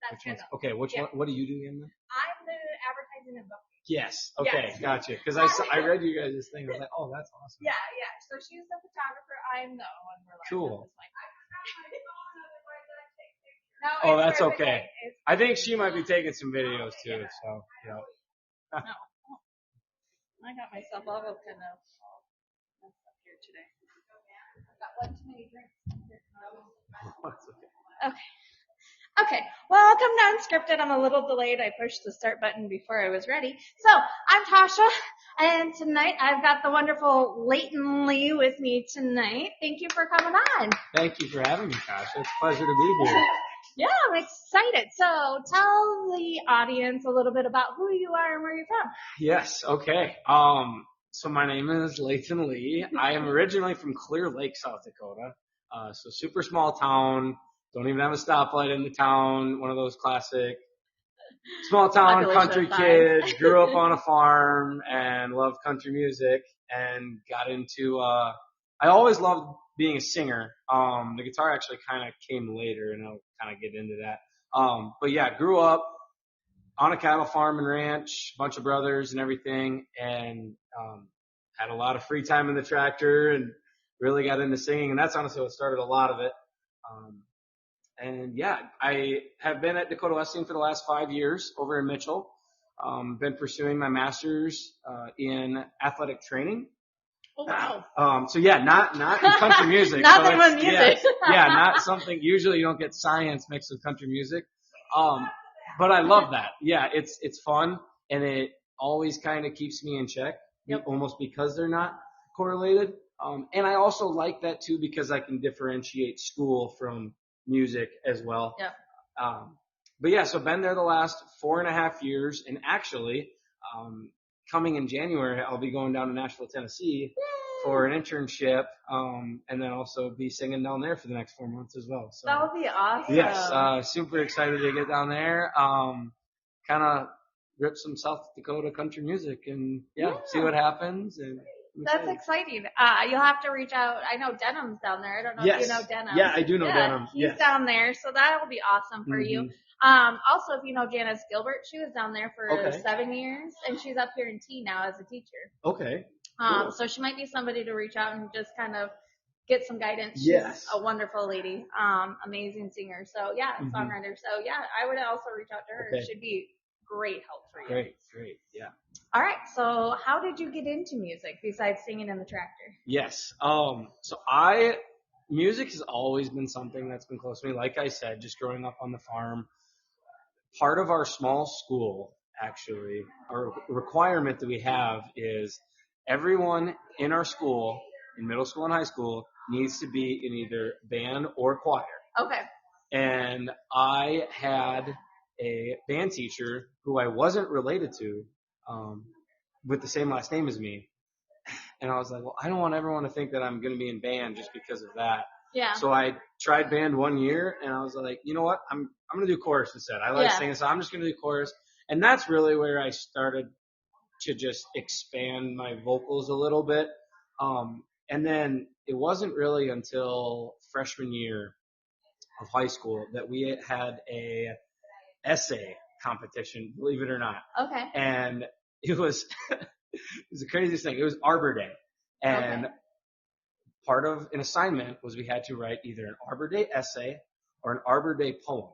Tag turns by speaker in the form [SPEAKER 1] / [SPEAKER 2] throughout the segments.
[SPEAKER 1] That's good.
[SPEAKER 2] Okay, which one? What do you do again?
[SPEAKER 1] I'm the advertising and booking.
[SPEAKER 2] Yes. Okay,
[SPEAKER 1] Yes.
[SPEAKER 2] gotcha. Because I read you guys' thing. I was like, oh, that's awesome.
[SPEAKER 1] Yeah. So she's the photographer. I'm the one.
[SPEAKER 2] Cool.
[SPEAKER 1] No,
[SPEAKER 2] oh, that's okay. I think she might be taking some videos too.
[SPEAKER 1] Yeah.
[SPEAKER 2] So, yeah.
[SPEAKER 1] No. I got myself all kind of messed up here today. I've got one too many drinks. Okay. Welcome to Unscripted. I'm a little delayed. I pushed the start button before I was ready. So, I'm Tasha, and tonight I've got the wonderful Layton Lee with me tonight. Thank you for coming on.
[SPEAKER 2] Thank you for having me, Tasha. It's a pleasure to be here.
[SPEAKER 1] Yeah, I'm excited. So, tell the audience a little bit about who you are and where you're from.
[SPEAKER 2] Yes, okay. So my name is Layton Lee. I am originally from Clear Lake, South Dakota. So super small town. Don't even have a stoplight in the town. One of those classic small town country kids. Grew up on a farm and loved country music and got into, I always loved being a singer. The guitar actually kind of came later and I'll kind of get into that. But yeah, grew up on a cattle farm and ranch, bunch of brothers and everything, and had a lot of free time in the tractor and really got into singing, and that's honestly what started a lot of it. And yeah, I have been at Dakota Wesleyan for the last 5 years over in Mitchell. Been pursuing my master's in athletic training.
[SPEAKER 1] Oh, wow.
[SPEAKER 2] So yeah, not in country music.
[SPEAKER 1] Nothing with music.
[SPEAKER 2] Yeah, not something, usually you don't get science mixed with country music. But I love that. Yeah, it's fun and it always kind of keeps me in check, almost because they're not correlated. And I also like that too because I can differentiate school from music as well.
[SPEAKER 1] Yep.
[SPEAKER 2] But yeah, so been there the last 4.5 years, and actually, coming in January, I'll be going down to Nashville, Tennessee for an internship, and then also be singing down there for the next 4 months as well. So
[SPEAKER 1] that would be awesome.
[SPEAKER 2] Yes, super excited to get down there. Kind of rip some South Dakota country music and see what happens. And
[SPEAKER 1] that's exciting. You'll have to reach out. I know Denham's down there. I don't know if you know Denham.
[SPEAKER 2] Yeah, I do know Denham.
[SPEAKER 1] He's down there, so that will be awesome for you. Also, if you know Janice Gilbert, she was down there for 7 years, and she's up here in T now as a teacher.
[SPEAKER 2] Okay.
[SPEAKER 1] Cool. So she might be somebody to reach out and just kind of get some guidance.
[SPEAKER 2] Yes.
[SPEAKER 1] She's a wonderful lady. Amazing singer. So songwriter. So I would also reach out to her.
[SPEAKER 2] Okay.
[SPEAKER 1] She'd be great help for you.
[SPEAKER 2] Great. Yeah.
[SPEAKER 1] All right. So how did you get into music besides singing in the tractor?
[SPEAKER 2] Yes. Music has always been something that's been close to me. Like I said, just growing up on the farm, part of our small school, actually, our requirement that we have is everyone in our school, in middle school and high school, needs to be in either band or choir.
[SPEAKER 1] Okay.
[SPEAKER 2] And I had a band teacher who I wasn't related to, with the same last name as me. And I was like, well, I don't want everyone to think that I'm going to be in band just because of that.
[SPEAKER 1] Yeah.
[SPEAKER 2] So I tried band 1 year and I was like, you know what? I'm going to do chorus instead. I like singing, so I'm just going to do chorus. And that's really where I started to just expand my vocals a little bit. And then it wasn't really until freshman year of high school that we had a essay competition, believe it or not.
[SPEAKER 1] Okay.
[SPEAKER 2] And it was the craziest thing. It was Arbor Day. And part of an assignment was we had to write either an Arbor Day essay or an Arbor Day poem.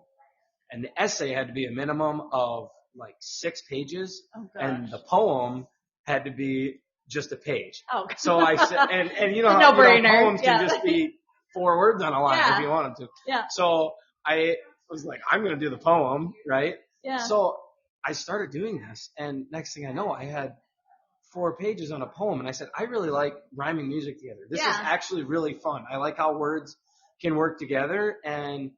[SPEAKER 2] And the essay had to be a minimum of like 6 pages.
[SPEAKER 1] Oh, gosh.
[SPEAKER 2] And the poem had to be just a page.
[SPEAKER 1] Oh.
[SPEAKER 2] So I said, and you know how poems can just be 4 words on a line if you want them to.
[SPEAKER 1] Yeah.
[SPEAKER 2] So I was like, I'm going to do the poem, right?
[SPEAKER 1] Yeah.
[SPEAKER 2] So I started doing this, and next thing I know, I had 4 pages on a poem, and I said, I really like rhyming music together. This is actually really fun. I like how words can work together, and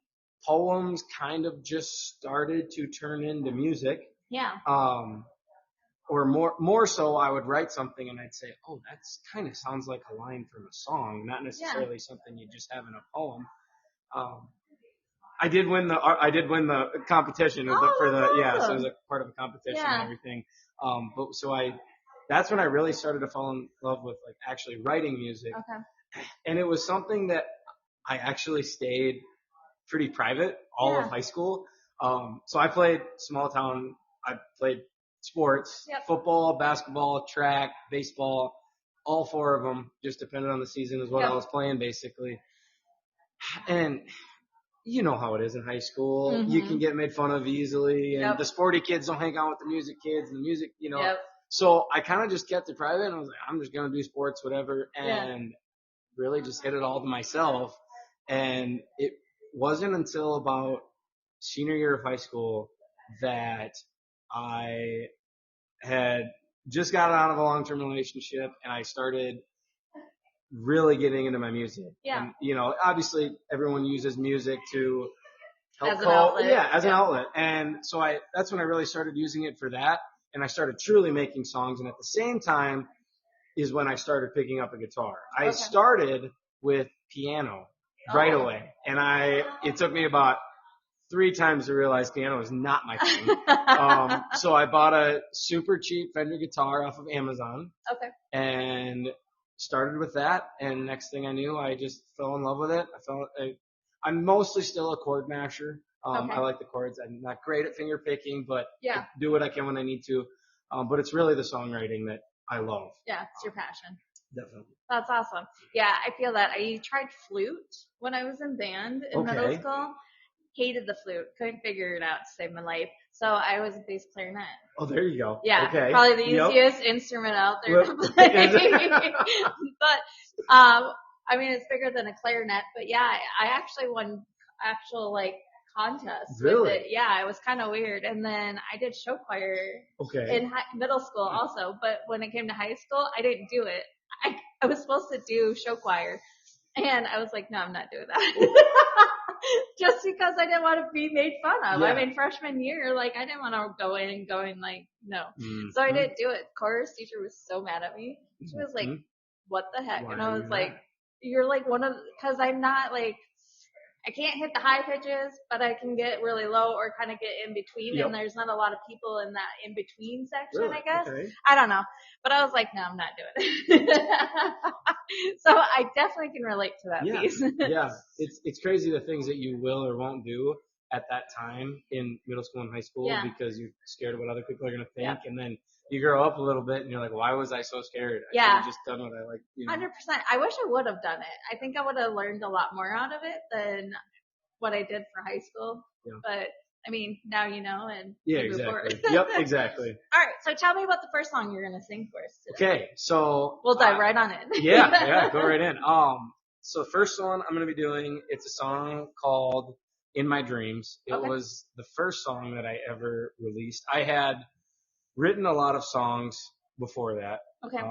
[SPEAKER 2] poems kind of just started to turn into music.
[SPEAKER 1] Yeah.
[SPEAKER 2] Or more so, I would write something and I'd say, oh, that's kind of sounds like a line from a song, not necessarily something you just have in a poem. I did win the competition
[SPEAKER 1] so
[SPEAKER 2] it was a part of a competition and everything. That's when I really started to fall in love with like actually writing music.
[SPEAKER 1] Okay.
[SPEAKER 2] And it was something that I actually stayed pretty private all of high school. So I played small town. I played sports,
[SPEAKER 1] Yep.
[SPEAKER 2] football, basketball, track, baseball, all 4 of them, just depending on the season is what I was playing basically. And you know how it is in high school.
[SPEAKER 1] Mm-hmm.
[SPEAKER 2] You can get made fun of easily, and the sporty kids don't hang out with the music kids, and the music, So I kind of just kept it private, and I was like, I'm just going to do sports, whatever, and really just hit it all to myself. And it wasn't until about senior year of high school that I had just gotten out of a long-term relationship, and I started really getting into my music.
[SPEAKER 1] Yeah.
[SPEAKER 2] And, obviously everyone uses music to help
[SPEAKER 1] as an outlet.
[SPEAKER 2] Yeah, as an outlet. And so that's when I really started using it for that. And I started truly making songs. And at the same time is when I started picking up a guitar. I started with piano right away. And it took me about 3 times to realize piano is not my thing. So I bought a super cheap Fender guitar off of Amazon.
[SPEAKER 1] Okay.
[SPEAKER 2] And started with that. And next thing I knew, I just fell in love with it. I'm mostly still a chord masher. I like the chords. I'm not great at finger picking, but I do what I can when I need to. But it's really the songwriting that I love.
[SPEAKER 1] Yeah, it's your passion.
[SPEAKER 2] Definitely.
[SPEAKER 1] That's awesome. Yeah, I feel that. I tried flute when I was in band in middle school. Hated the flute. Couldn't figure it out to save my life. So I was a bass clarinet.
[SPEAKER 2] Oh, there you go.
[SPEAKER 1] Yeah,
[SPEAKER 2] okay.
[SPEAKER 1] Probably the easiest instrument out there to play. But, I mean, it's bigger than a clarinet. But yeah, I actually won actual contests with it. Yeah, it was kind of weird. And then I did show choir in middle school also. But when it came to high school, I didn't do it. I was supposed to do show choir. And I was like, no, I'm not doing that. Just because I didn't want to be made fun of. I mean, freshman year, I didn't want to go in and no. Mm-hmm. So I didn't do it. Chorus teacher was so mad at me. She was like, what the heck? And I was like, you're because I'm not I can't hit the high pitches, but I can get really low or kind of get in between. And there's not a lot of people in that in between section, I guess. Okay. I don't know. But I was like, no, I'm not doing it. So I definitely can relate to that piece.
[SPEAKER 2] Yeah. It's crazy the things that you will or won't do at that time in middle school and high school because you're scared of what other people are going to think. Yeah. And then you grow up a little bit and you're like, why was I so scared? I could have just done what I like.
[SPEAKER 1] 100%. I wish I would have done it. I think I would have learned a lot more out of it than what I did for high school. Yeah. But I mean, now you know and move forward.
[SPEAKER 2] Yep, exactly.
[SPEAKER 1] All right. So tell me about the first song you're going to sing for us today.
[SPEAKER 2] Okay. So
[SPEAKER 1] we'll dive right on it.
[SPEAKER 2] Yeah, go right in. So the first one I'm going to be doing, it's a song called In My Dreams. It was the first song that I ever released. I had written a lot of songs before that.
[SPEAKER 1] Okay.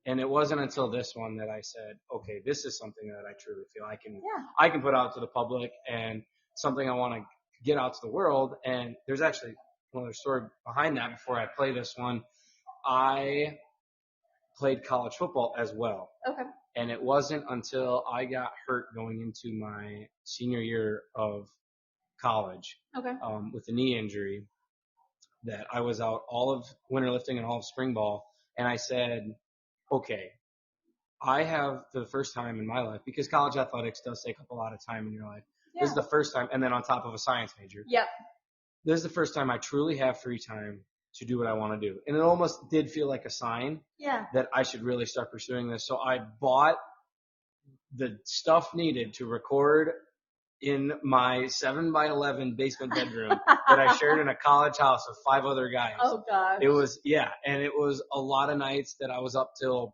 [SPEAKER 2] And it wasn't until this one that I said, okay, this is something that I truly feel I can put out to the public and something I want to get out to the world. And there's actually another story behind that before I play this one. I played college football as well.
[SPEAKER 1] Okay.
[SPEAKER 2] And it wasn't until I got hurt going into my senior year of college with a knee injury that I was out all of winter lifting and all of spring ball. And I said, okay, I have for the first time in my life, because college athletics does take up a lot of time in your life. Yeah. This is the first time, and then on top of a science major.
[SPEAKER 1] Yep.
[SPEAKER 2] This is the first time I truly have free time to do what I want to do. And it almost did feel like a sign that I should really start pursuing this. So I bought the stuff needed to record in my 7x11 basement bedroom that I shared in a college house with 5 other guys.
[SPEAKER 1] Oh, gosh.
[SPEAKER 2] It was, and it was a lot of nights that I was up till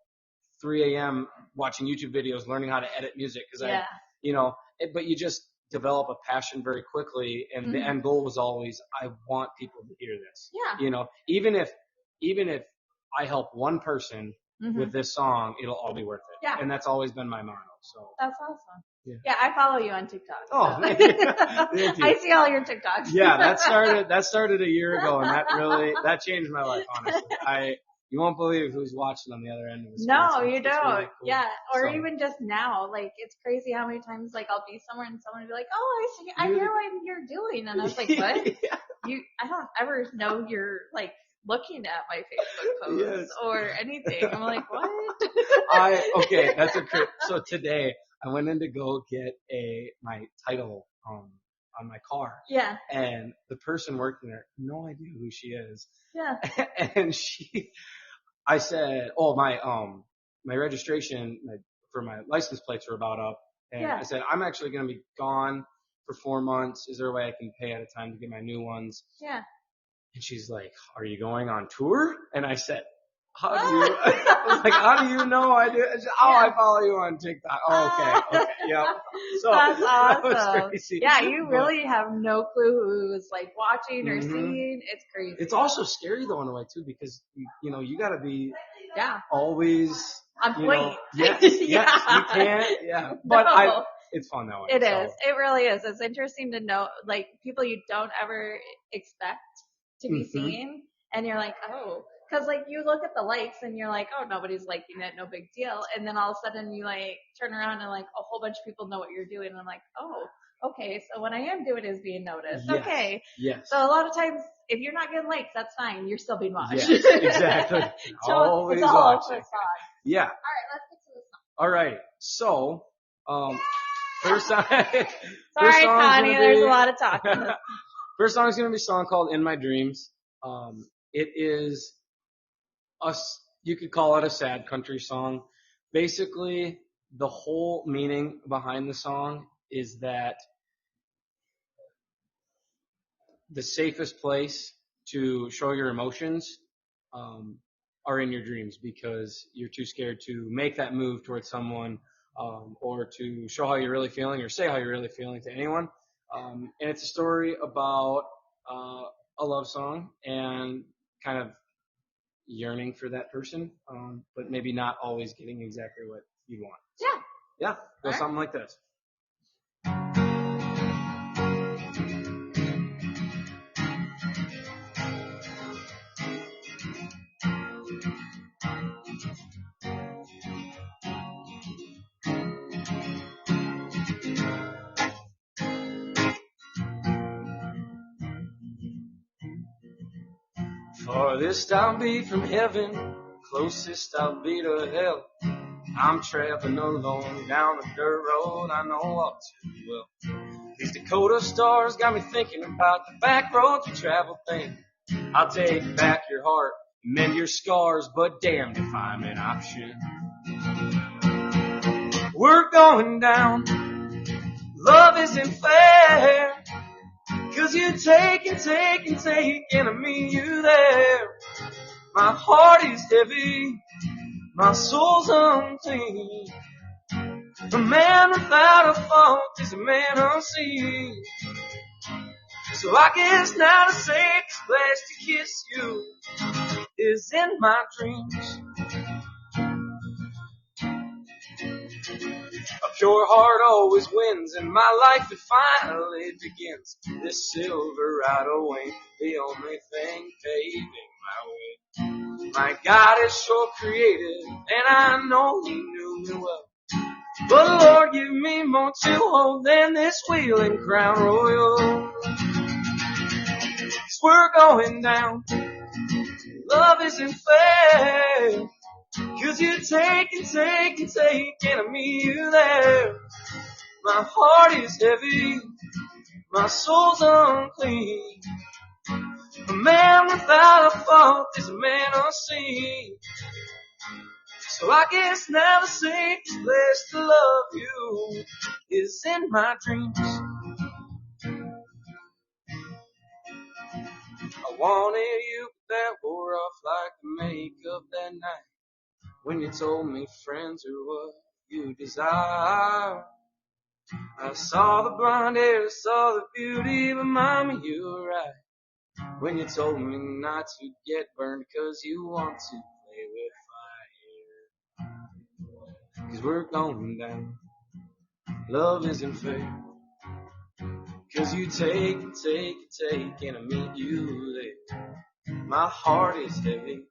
[SPEAKER 2] 3 a.m. watching YouTube videos, learning how to edit music. Because but you just develop a passion very quickly, and the end goal was always, I want people to hear this.
[SPEAKER 1] Yeah.
[SPEAKER 2] Even if I help one person with this song, it'll all be worth it.
[SPEAKER 1] Yeah.
[SPEAKER 2] And that's always been my motto. So
[SPEAKER 1] that's awesome. Yeah, I follow you on TikTok.
[SPEAKER 2] Oh, thank you.
[SPEAKER 1] I see all your TikToks.
[SPEAKER 2] Yeah, that started a year ago, and that changed my life, honestly. You won't believe who's watching on the other end of the screen.
[SPEAKER 1] No, you don't. Really cool. Yeah, or even just now, it's crazy how many times I'll be somewhere and someone will be like, "Oh, I hear what you're doing," and I was like, "What? I don't ever know you're looking at my Facebook posts or anything." I'm like, "What?"
[SPEAKER 2] So today I went in to go get my title on my car.
[SPEAKER 1] Yeah.
[SPEAKER 2] And the person working there, no idea who she is.
[SPEAKER 1] Yeah.
[SPEAKER 2] And I said, oh, my registration for my license plates were about up. And I said, I'm actually going to be gone for 4 months. Is there a way I can pay at a time to get my new ones?
[SPEAKER 1] Yeah.
[SPEAKER 2] And she's like, are you going on tour? And I said, I was like, how do you know I do? Said, I follow you on TikTok. Oh, okay. Yep. So
[SPEAKER 1] that's awesome.
[SPEAKER 2] That was crazy.
[SPEAKER 1] Yeah, you really have no clue who's like watching or seeing. It's crazy.
[SPEAKER 2] It's also scary though in a way too, because you got to be always
[SPEAKER 1] on point.
[SPEAKER 2] Yes, you can't. Yeah, but it's fun that way.
[SPEAKER 1] It is. It really is. It's interesting to know, like, people you don't ever expect to be seeing, and you're like, oh, because like you look at the likes and you're like, oh, nobody's liking it, no big deal, and then all of a sudden you like turn around and like a whole bunch of people know what you're doing, and I'm like, oh, okay, so what I am doing is being noticed. Yes. Okay.
[SPEAKER 2] Yes.
[SPEAKER 1] So a lot of times, if you're not getting likes, that's fine. You're still being watched.
[SPEAKER 2] Yes, exactly.
[SPEAKER 1] So
[SPEAKER 2] always
[SPEAKER 1] it's all
[SPEAKER 2] watching. Yeah.
[SPEAKER 1] All right, let's get to the song.
[SPEAKER 2] All right. So, first song.
[SPEAKER 1] Sorry, Connie. There's a lot of talking.
[SPEAKER 2] First song is going to be a song called "In My Dreams." It is you could call it a sad country song. Basically, the whole meaning behind the song is that the safest place to show your emotions are in your dreams, because you're too scared to make that move towards someone or to show how you're really feeling or say how you're really feeling to anyone. And it's a story about a love song and kind of yearning for that person, but maybe not always getting exactly what you want. So, yeah, go something like this. Farthest I'll be from heaven, closest I'll be to hell. I'm traveling alone down the dirt road I know all too well. These Dakota stars got me thinking about the back roads we travel thin. I'll take back your heart, mend your scars, but damned if I'm an option. We're going down, love isn't fair. 'Cause you take and take and take, and I mean you there. My heart is heavy, my soul's unclean. A man without a fault is a man unseen. So I guess now the safest place to kiss you is in my dreams. A pure heart always wins, and my life it finally begins. This Silverado ain't the only thing paving my way. My God is sure creative, and I know He knew me well. But Lord, give me more to hold than this wheeling Crown Royal. 'Cause we're going down, love isn't fair. 'Cause you take and take and take, and I meet you there. My heart is heavy, my soul's unclean. A man without a fault is a man unseen. So I guess now the safest place to love you is in my dreams. I wanted you, but that wore off like the makeup that night. When you told me friends are what you desire. I saw the blonde hair, saw the beauty, but mama, you were right. When you told me not to get burned 'cause you want to play with fire. 'Cause we're going down, love isn't fair. 'Cause you take and take and take, and I meet you there. My heart is heavy,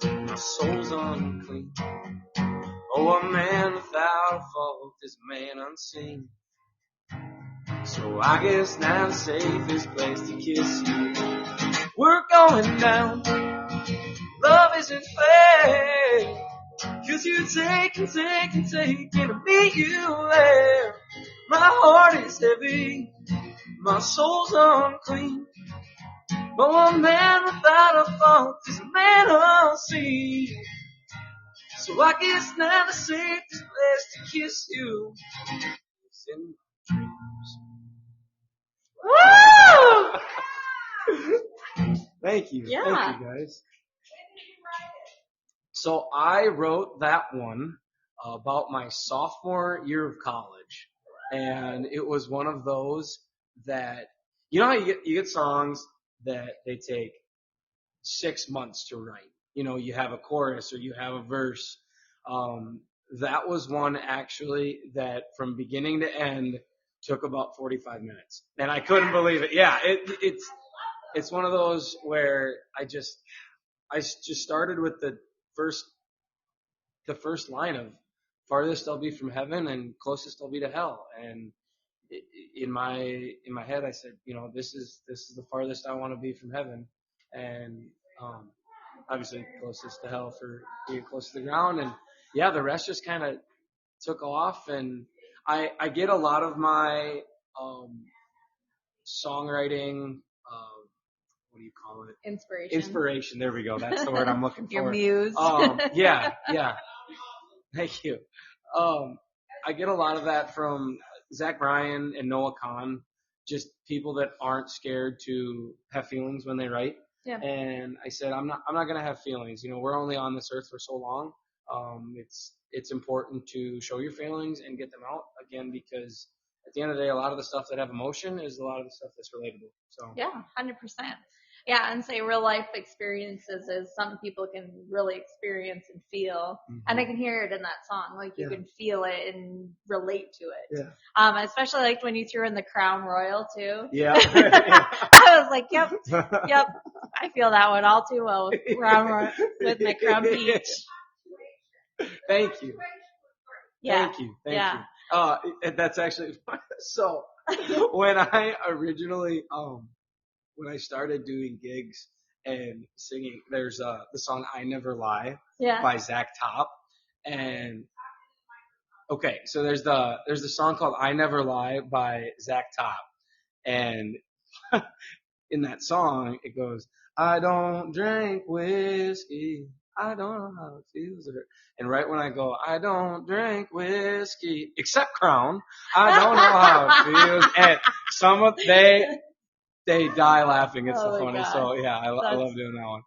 [SPEAKER 2] my soul's unclean. Oh, a man without a fault is a man unseen. So I guess now the safest place to kiss you. We're going down, love isn't fair. 'Cause you take and take and take, and I meet you there. My heart is heavy, My soul's unclean. But a man without a fault is a man unseen. So I guess now the safest place to kiss you is in
[SPEAKER 1] Woo!
[SPEAKER 2] Thank you.
[SPEAKER 1] Yeah.
[SPEAKER 2] Thank you, guys. So I wrote that one about my sophomore year of college. And it was one of those that, you know how you get songs that they take 6 months to write. You know, you have a chorus or you have a verse. That was one actually that from beginning to end took about 45 minutes. And I couldn't believe it. Yeah, it's one of those where I just started with the first line of farthest I'll be from heaven and closest I'll be to hell. And in my head, I said, you know, this is the farthest I want to be from heaven, and obviously closest to hell for being close to the ground. And yeah, the rest just kind of took off. And I get a lot of my songwriting. What do you call it? Inspiration. There we go. That's the word I'm looking for.
[SPEAKER 1] Your muse.
[SPEAKER 2] Yeah. Thank you. I get a lot of that from Zach Bryan and Noah Kahn, just people that aren't scared to have feelings when they write.
[SPEAKER 1] Yeah.
[SPEAKER 2] And I said, I'm not gonna have feelings. You know, we're only on this earth for so long. It's important to show your feelings and get them out again, because at the end of the day, a lot of the stuff that have emotion is a lot of the stuff that's relatable. So
[SPEAKER 1] yeah, 100%. Yeah, and say real life experiences is something people can really experience and feel. Mm-hmm. And I can hear it in that song. Like you can feel it and relate to it.
[SPEAKER 2] Yeah.
[SPEAKER 1] Especially like when you threw in the Crown Royal too.
[SPEAKER 2] Yeah.
[SPEAKER 1] I was like, yep. I feel that one all too well with with my Crown Peach.
[SPEAKER 2] Thank you.
[SPEAKER 1] Yeah.
[SPEAKER 2] Thank you. That's actually so. When I originally when I started doing gigs and singing, there's the song "I Never Lie" by Zach Top, and okay, so there's the song called "I Never Lie" by Zach Top, and in that song it goes, "I don't drink whiskey, I don't know how it feels," and right when I go, "I don't drink whiskey except Crown, I don't know how it feels," and some of they die laughing. It's so funny. God. So yeah, I love doing that one.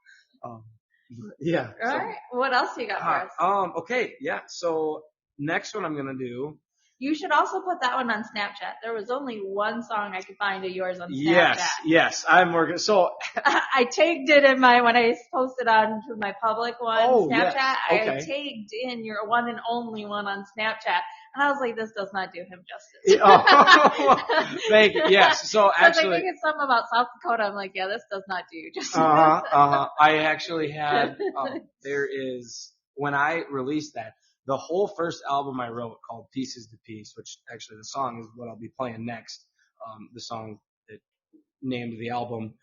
[SPEAKER 2] Yeah.
[SPEAKER 1] All right. What else do you got for us?
[SPEAKER 2] Okay. Yeah. So next one I'm gonna do.
[SPEAKER 1] You should also put that one on Snapchat. There was only one song I could find of yours on Snapchat.
[SPEAKER 2] Yes. I'm working. So
[SPEAKER 1] I tagged it in when I posted on to my public one, Snapchat.
[SPEAKER 2] Yes. Okay.
[SPEAKER 1] I tagged in your one and only one on Snapchat. And I was like, this does not do him justice.
[SPEAKER 2] Thank you. Yes. So actually,
[SPEAKER 1] I think it's something about South Dakota. I'm like, yeah, this does not do you justice.
[SPEAKER 2] I actually had, when I released that, the whole first album I wrote called Pieces to Piece, which actually the song is what I'll be playing next. The song that named the album.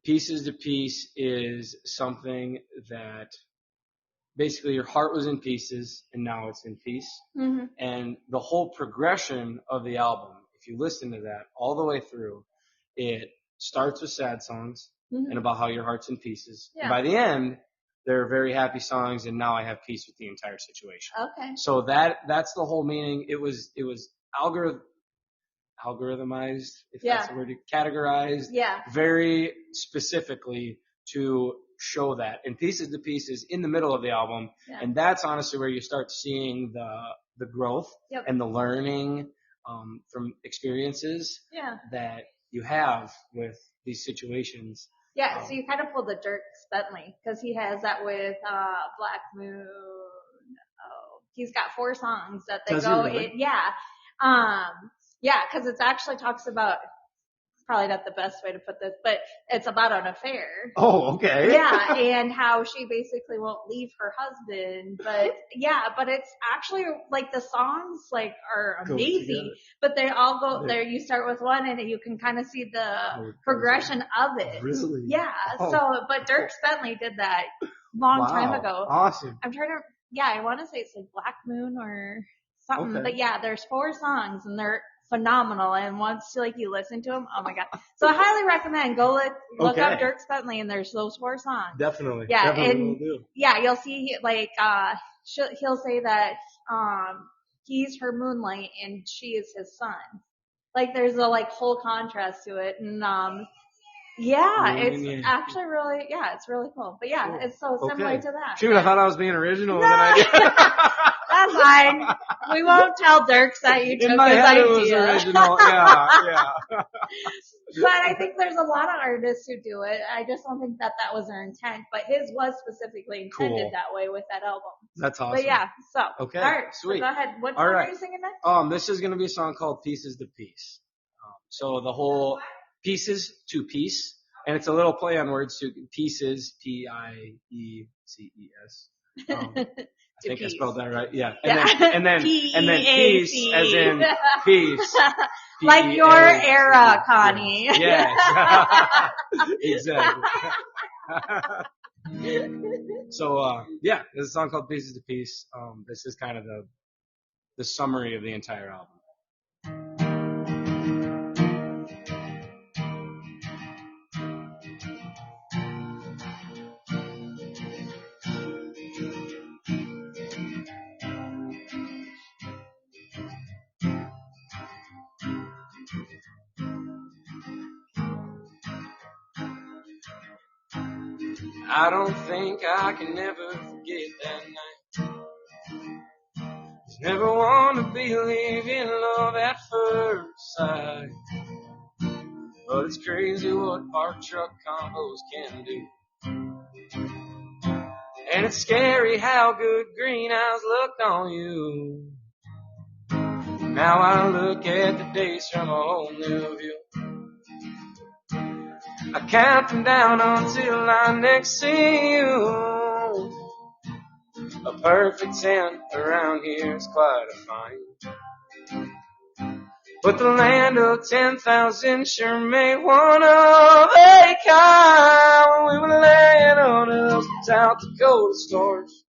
[SPEAKER 2] Pieces to Piece is something that basically your heart was in pieces and now it's in peace. Mm-hmm. And the whole progression of the album, if you listen to that all the way through, it starts with sad songs and about how your heart's in pieces. Yeah. And by the end, there are very happy songs, and now I have peace with the entire situation.
[SPEAKER 1] Okay.
[SPEAKER 2] So that's the whole meaning. It was algorithmized, if that's the word, categorized very specifically to show that. And Pieces to Pieces in the middle of the album, and that's honestly where you start seeing the growth and the learning from experiences that you have with these situations.
[SPEAKER 1] Yeah, so you kind of pulled the Dirk Bentley, because he has that with Black Moon. Oh, he's got 4 songs that they go in. Yeah. Because it actually talks about, probably not the best way to put this, but it's about an affair.
[SPEAKER 2] Oh, okay.
[SPEAKER 1] Yeah, and how she basically won't leave her husband, but it's actually like the songs are amazing, but they all go there. You start with one and you can kind of see the progression of it.
[SPEAKER 2] Really?
[SPEAKER 1] Yeah. Oh. But Dirk Bentley did that long time ago.
[SPEAKER 2] Awesome.
[SPEAKER 1] I'm trying to, I want to say it's like Black Moon or something, but there's 4 songs and they're phenomenal. And once you listen to them, oh my God. So I highly recommend go look up Dierks Bentley, and there's those 4 songs.
[SPEAKER 2] Definitely.
[SPEAKER 1] Yeah.
[SPEAKER 2] Definitely
[SPEAKER 1] And
[SPEAKER 2] will do.
[SPEAKER 1] yeah, you'll see he'll say that, he's her moonlight and she is his sun. There's a whole contrast to it. And, it's actually really, it's really cool. But yeah, cool. It's so similar to that.
[SPEAKER 2] Shoot, I thought I was being original. No.
[SPEAKER 1] That's fine. We won't tell Dierks that you took his
[SPEAKER 2] idea.
[SPEAKER 1] It was
[SPEAKER 2] original. Yeah.
[SPEAKER 1] But I think there's a lot of artists who do it. I just don't think that was their intent. But his was specifically intended that way with that album.
[SPEAKER 2] That's awesome.
[SPEAKER 1] But yeah, so.
[SPEAKER 2] Okay.
[SPEAKER 1] All right.
[SPEAKER 2] Sweet.
[SPEAKER 1] So go ahead. What song are you singing next?
[SPEAKER 2] This is going to be a song called Pieces to Piece. So the whole Pieces to Piece. And it's a little play on words to Pieces, P-I-E-C-E-S. I think I spelled that right. Yeah. And then peace as in peace.
[SPEAKER 1] Like your era, Connie.
[SPEAKER 2] Yes. Exactly. So, this is a song called Pieces to Piece. This is kind of the summary of the entire album. I don't think I can ever forget that night. Just never want to believe in love at first sight. But it's crazy what park truck combos can do. And it's scary how good green eyes look on you. Now I look at the days from a whole new view. I count them down until I next see you. A perfect 10 around here is quite a find. But the land of 10,000 sure made one of a kind. When we were laying under those South Dakota stars,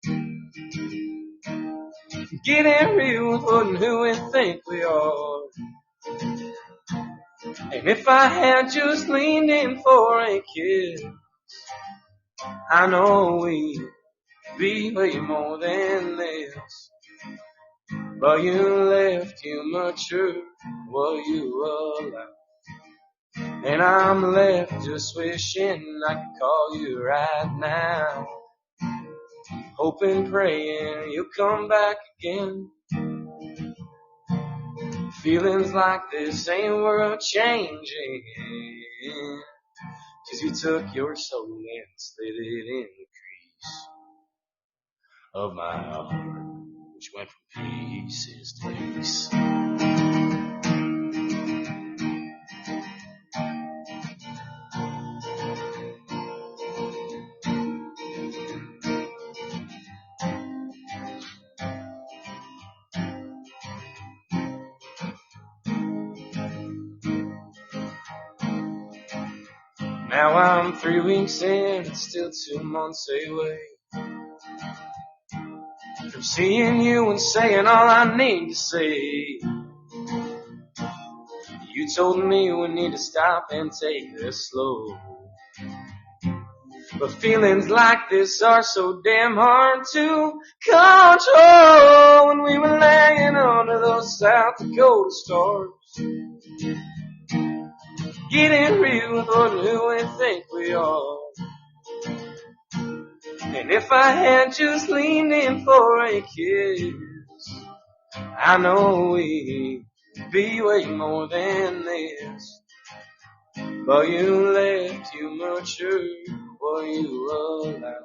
[SPEAKER 2] getting real with what and who we think we are. And if I had just leaned in for a kiss, I know we'd be way more than this. But you left too mature, what you allowed. And I'm left just wishing I could call you right now. Hoping, praying you'll come back again. Feelings like this ain't world changing. 'Cause you took your soul and slid it in the crease of my heart, which went from pieces to piece. Now I'm 3 weeks in, it's still 2 months away from seeing you and saying all I need to say. You told me we need to stop and take this slow. But feelings like this are so damn hard to control. When we were laying under those South Dakota stars, getting real with what and who we think we are. And if I had just leaned in for a kiss, I know we'd be way more than this. But you left too mature, what you allowed.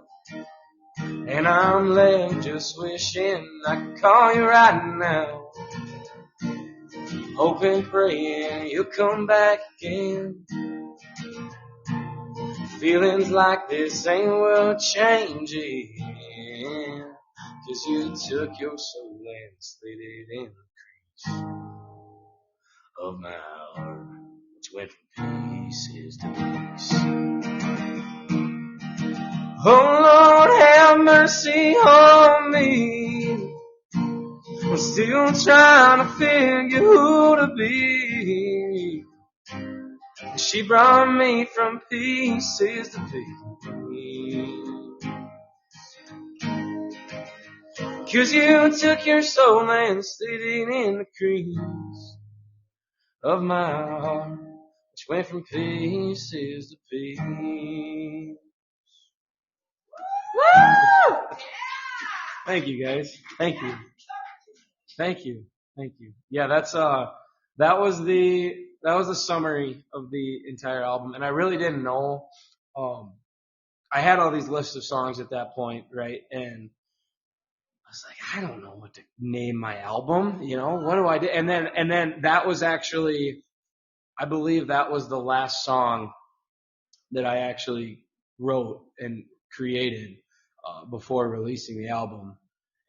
[SPEAKER 2] And I'm left just wishing I could call you right now. Hoping, praying you'll come back again. Feelings like this ain't world changing. 'Cause you took your soul and slid it in the crease of my heart, which went from pieces to piece. Oh Lord, have mercy on me. still trying to figure who to be. She brought me from pieces to pieces. 'Cause you took your soul and slid it in the crease of my heart, which went from pieces to pieces.
[SPEAKER 1] Woo!
[SPEAKER 2] Thank you, guys. Thank you. Yeah, that was the summary of the entire album, and I really didn't know. I had all these lists of songs at that point, right? And I was like, I don't know what to name my album. What do I do? And then that was actually, I believe that was the last song that I actually wrote and created before releasing the album.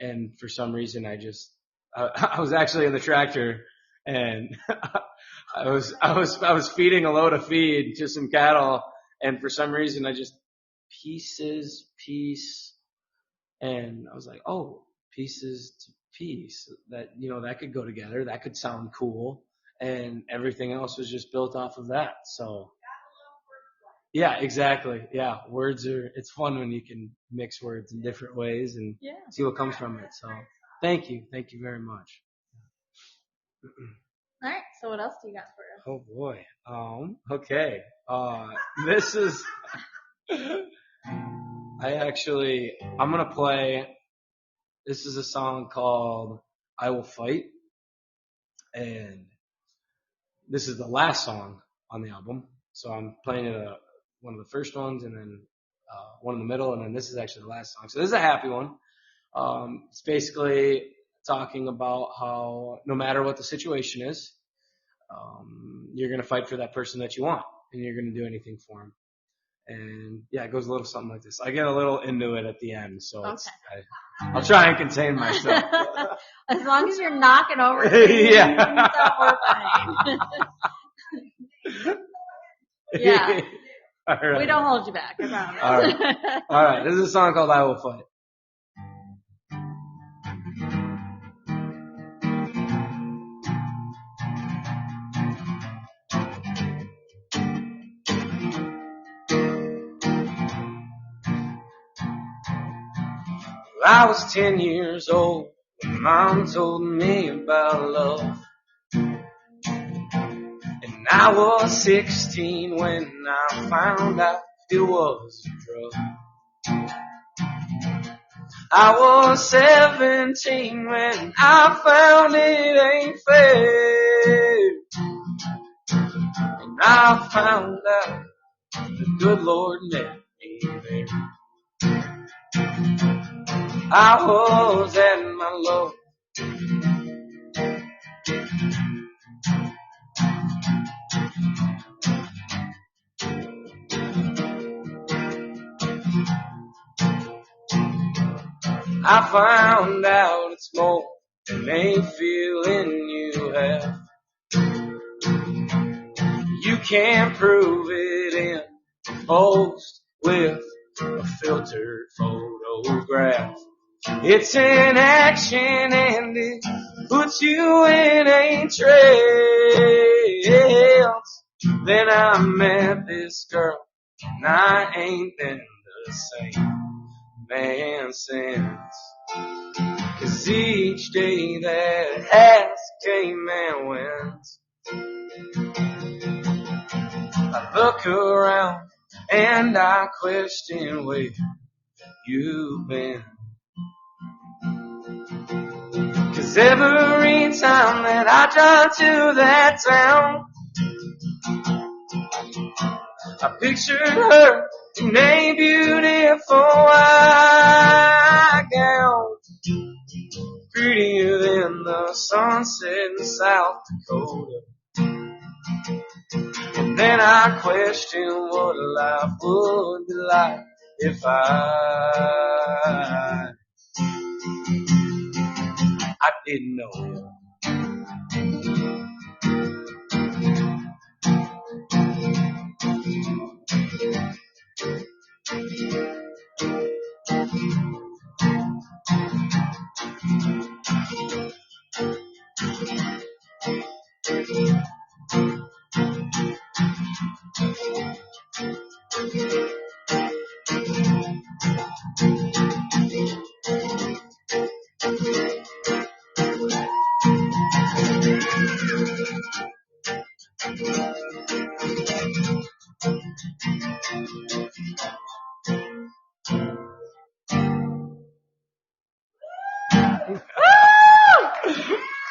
[SPEAKER 2] And for some reason, I was actually in the tractor, and I was feeding a load of feed to some cattle, and for some reason, piece, and I was like, oh, pieces to piece. That that could go together. That could sound cool, and everything else was just built off of that. So. Yeah, exactly. Yeah, it's fun when you can mix words in different ways and see what comes from it. So thank you very much.
[SPEAKER 1] All right, so what else do you got for us?
[SPEAKER 2] Oh boy. Okay. This is, I'm going to play, this is a song called I Will Fight, and this is the last song on the album. So I'm playing it one of the first ones, and then one in the middle, and then this is actually the last song. So this is a happy one. It's basically talking about how no matter what the situation is, you're going to fight for that person that you want, and you're going to do anything for them. And yeah, it goes a little something like this. I get a little into it at the end, so I'll try and contain myself.
[SPEAKER 1] As long as you're knocking over
[SPEAKER 2] yeah.
[SPEAKER 1] we're fine. Yeah.
[SPEAKER 2] All right.
[SPEAKER 1] We don't hold you back, I promise.
[SPEAKER 2] All right. This is a song called I Will Fight. I was 10 years old when Mom told me about love. And I was 16 when I found out it was a drug. I was 17 when I found it ain't fair. And I found out the good Lord met me there. I was at my low. I found out it's more than a feeling you have. You can't prove it in a post with a filtered photograph. It's an action and it puts you in a trance. Then I met this girl and I ain't been the same man since. 'Cause each day that has came and went, I look around and I question where you've been. 'Cause every time that I drive to that town, I picture her in a beautiful white gown, prettier than the sunset in South Dakota. And then I question what life would be like if I didn't know you.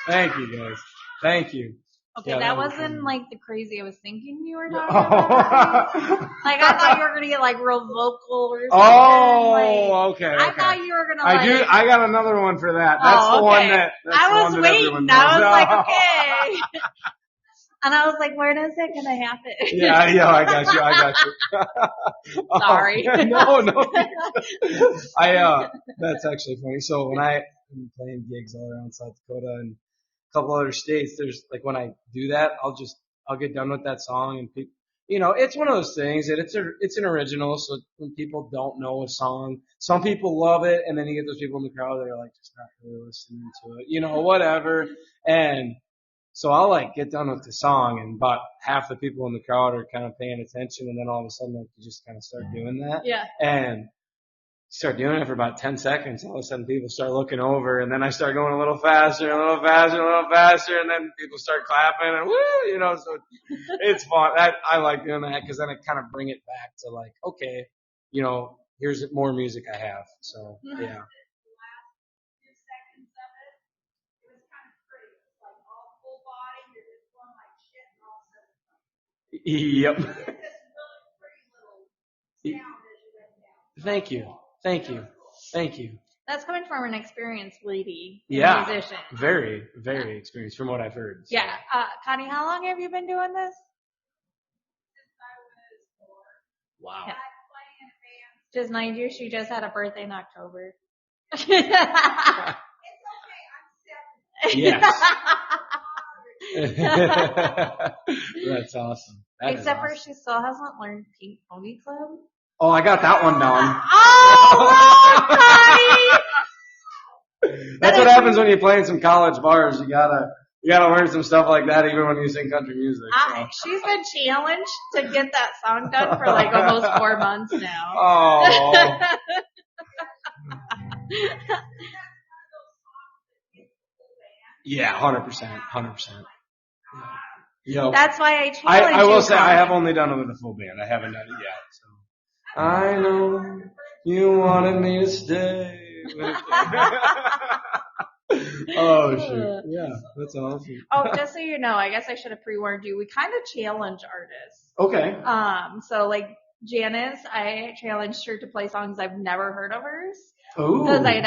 [SPEAKER 2] Thank you, guys. Thank you.
[SPEAKER 1] Okay,
[SPEAKER 2] Yeah,
[SPEAKER 1] that
[SPEAKER 2] was
[SPEAKER 1] wasn't
[SPEAKER 2] fun.
[SPEAKER 1] like the crazy I was thinking you were talking about. Like I thought you were gonna get like real vocal or something.
[SPEAKER 2] Okay.
[SPEAKER 1] I thought you were gonna.
[SPEAKER 2] I got another one for that. That's the one that. That's
[SPEAKER 1] I was
[SPEAKER 2] the one that
[SPEAKER 1] waiting.
[SPEAKER 2] everyone knows.
[SPEAKER 1] I was like, okay. And I was like, when is it gonna happen?
[SPEAKER 2] Yeah, I got you.
[SPEAKER 1] Sorry.
[SPEAKER 2] No. That's actually funny. So when I'm playing gigs all around South Dakota and a couple other states, there's like when I do that, I'll get done with that song and people, it's one of those things that it's an original. So when people don't know a song, some people love it, and then you get those people in the crowd that are like just not really listening to it, whatever. And so I'll like get done with the song, and about half the people in the crowd are kind of paying attention, and then all of a sudden like you just kind of start doing that.
[SPEAKER 1] Yeah.
[SPEAKER 2] And start doing it for about 10 seconds. All of a sudden people start looking over, and then I start going a little faster, and then people start clapping, and woo, so it's fun. I like doing that because then I kind of bring it back to like, okay, here's more music I have. So, yeah. Yep. Thank you.
[SPEAKER 1] That's coming from an experienced lady, musician.
[SPEAKER 2] Very, very experienced from what I've heard. So.
[SPEAKER 1] Yeah. Connie, how long have you been doing this?
[SPEAKER 3] Since I was 4.
[SPEAKER 2] Wow.
[SPEAKER 1] Yeah. Just mind you, she just had a birthday in October.
[SPEAKER 3] It's okay, I'm 7.
[SPEAKER 2] Yes. That's awesome.
[SPEAKER 1] Except for she still hasn't learned Pink Pony Club.
[SPEAKER 2] Oh, I got that one down.
[SPEAKER 1] Oh,
[SPEAKER 2] That's what happens when you play in some college bars. You gotta learn some stuff like that even when you sing country music. So.
[SPEAKER 1] She's been challenged to get that song done for like almost 4 months now.
[SPEAKER 2] Oh. Yeah, 100%. Yep.
[SPEAKER 1] That's why I challenge
[SPEAKER 2] I will say I
[SPEAKER 1] Connie.
[SPEAKER 2] have only done it with a full band. I haven't done it yet. So. I know you wanted me to stay. Oh shoot! Yeah, that's awesome.
[SPEAKER 1] Oh, just so you know, I guess I should have pre-warned you. We kind of challenge artists.
[SPEAKER 2] Okay.
[SPEAKER 1] So like Janice, I challenged her to play songs I've never heard of hers.
[SPEAKER 2] Ooh.
[SPEAKER 1] Because I've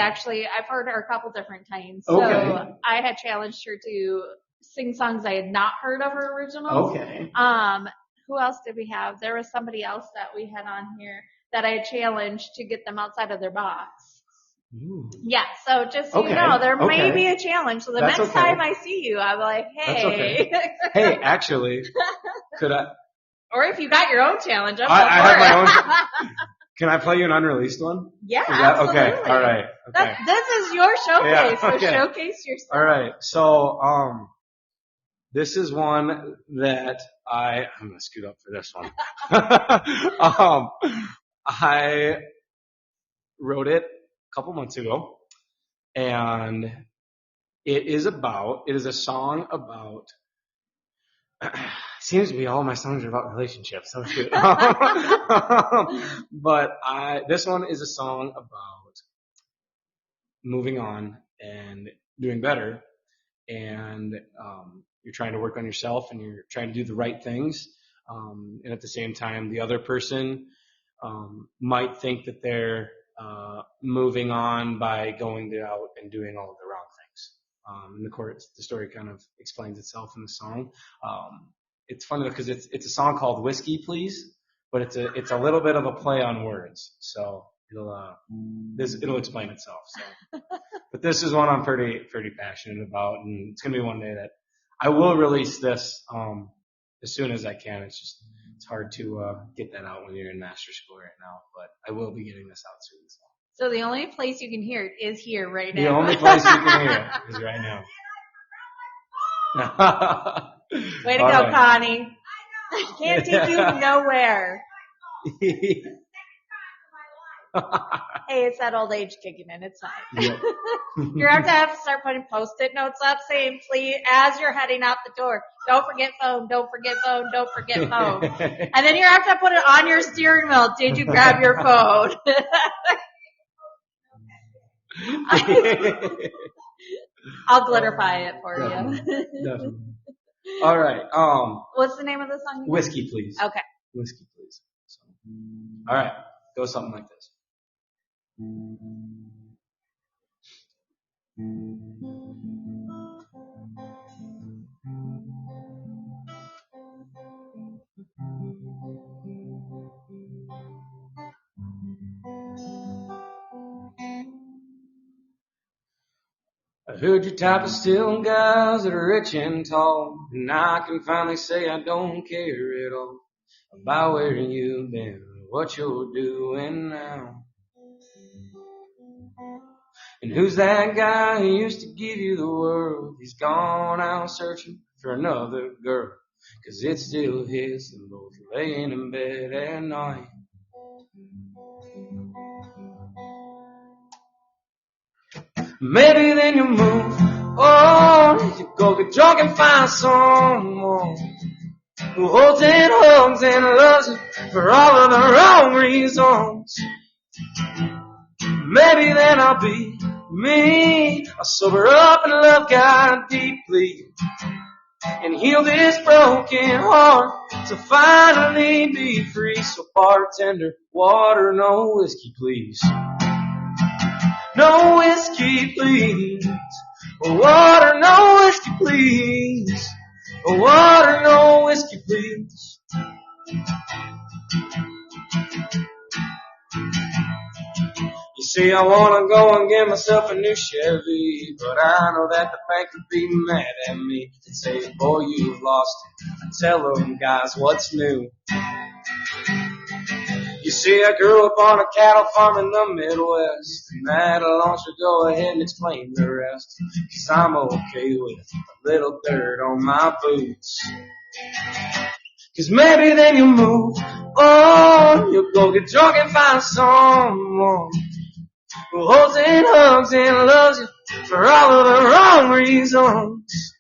[SPEAKER 1] heard her a couple different times. So I had challenged her to sing songs I had not heard of her originals.
[SPEAKER 2] Okay.
[SPEAKER 1] Who else did we have? There was somebody else that we had on here that I challenged to get them outside of their box.
[SPEAKER 2] Ooh.
[SPEAKER 1] Yeah, so just so you know, there may be a challenge. So the
[SPEAKER 2] That's
[SPEAKER 1] next time I see you, I'm like, hey.
[SPEAKER 2] That's okay. Hey, actually, could I?
[SPEAKER 1] Or if you got your own challenge,
[SPEAKER 2] I have my own. Can I play you an unreleased one?
[SPEAKER 1] Yeah, absolutely.
[SPEAKER 2] Okay, all right. Okay.
[SPEAKER 1] This is your showcase,
[SPEAKER 2] Yeah, okay.
[SPEAKER 1] So showcase yourself.
[SPEAKER 2] All right, so this is one that I'm gonna scoot up for this one. I wrote it a couple months ago, and it is a song about. Seems to be all my songs are about relationships. So shoot. But this one is a song about moving on and doing better, and you're trying to work on yourself and you're trying to do the right things, and at the same time, the other person might think that they're moving on by going out and doing all of the wrong things. And the story kind of explains itself in the song. It's funny because it's a song called "Whiskey Please," but it's a little bit of a play on words, so it'll explain itself. So, but this is one I'm pretty passionate about, and it's gonna be one day that I will release this as soon as I can. It's hard to get that out when you're in master school right now, but I will be getting this out soon.
[SPEAKER 1] So the only place you can hear it is here right now.
[SPEAKER 2] The only place you can hear it is right now.
[SPEAKER 1] Way to go, Connie. Can't take you nowhere. Hey, it's that old age kicking in. It's fine.
[SPEAKER 2] Yep.
[SPEAKER 1] You're going to have to start putting Post-it notes up saying, please, as you're heading out the door, don't forget phone, don't forget phone, don't forget phone. And then you have to put it on your steering wheel. Did you grab your phone? I'll glitterify it for
[SPEAKER 2] Definitely.
[SPEAKER 1] you.
[SPEAKER 2] Definitely. All right.
[SPEAKER 1] What's the name of the song? Again?
[SPEAKER 2] Whiskey, please.
[SPEAKER 1] Okay.
[SPEAKER 2] Whiskey, please. So, all right. Go something like this. I heard your type of still guys that are rich and tall, and I can finally say I don't care at all about where you've been, what you're doing now. And who's that guy who used to give you the world? He's gone out searching for another girl, 'cause it's still his and both laying in bed at night. Maybe then you move on, you go get drunk and find someone who holds and hugs and loves you for all of the wrong reasons. Maybe then I'll be me. I'll sober up and love God deeply and heal this broken heart to finally be free. So bartender, water, no whiskey, please. No whiskey, please. Water, no whiskey, please. Water, no whiskey, please. You see, I wanna go and get myself a new Chevy, but I know that the bank would be mad at me and say, boy, you've lost it. I tell them guys, what's new? You see, I grew up on a cattle farm in the Midwest, and that alone should go ahead and explain the rest, 'cause I'm okay with a little dirt on my boots. 'Cause maybe then you'll move on, you'll go get drunk and find someone who holds and hugs and loves you for all of the wrong reasons.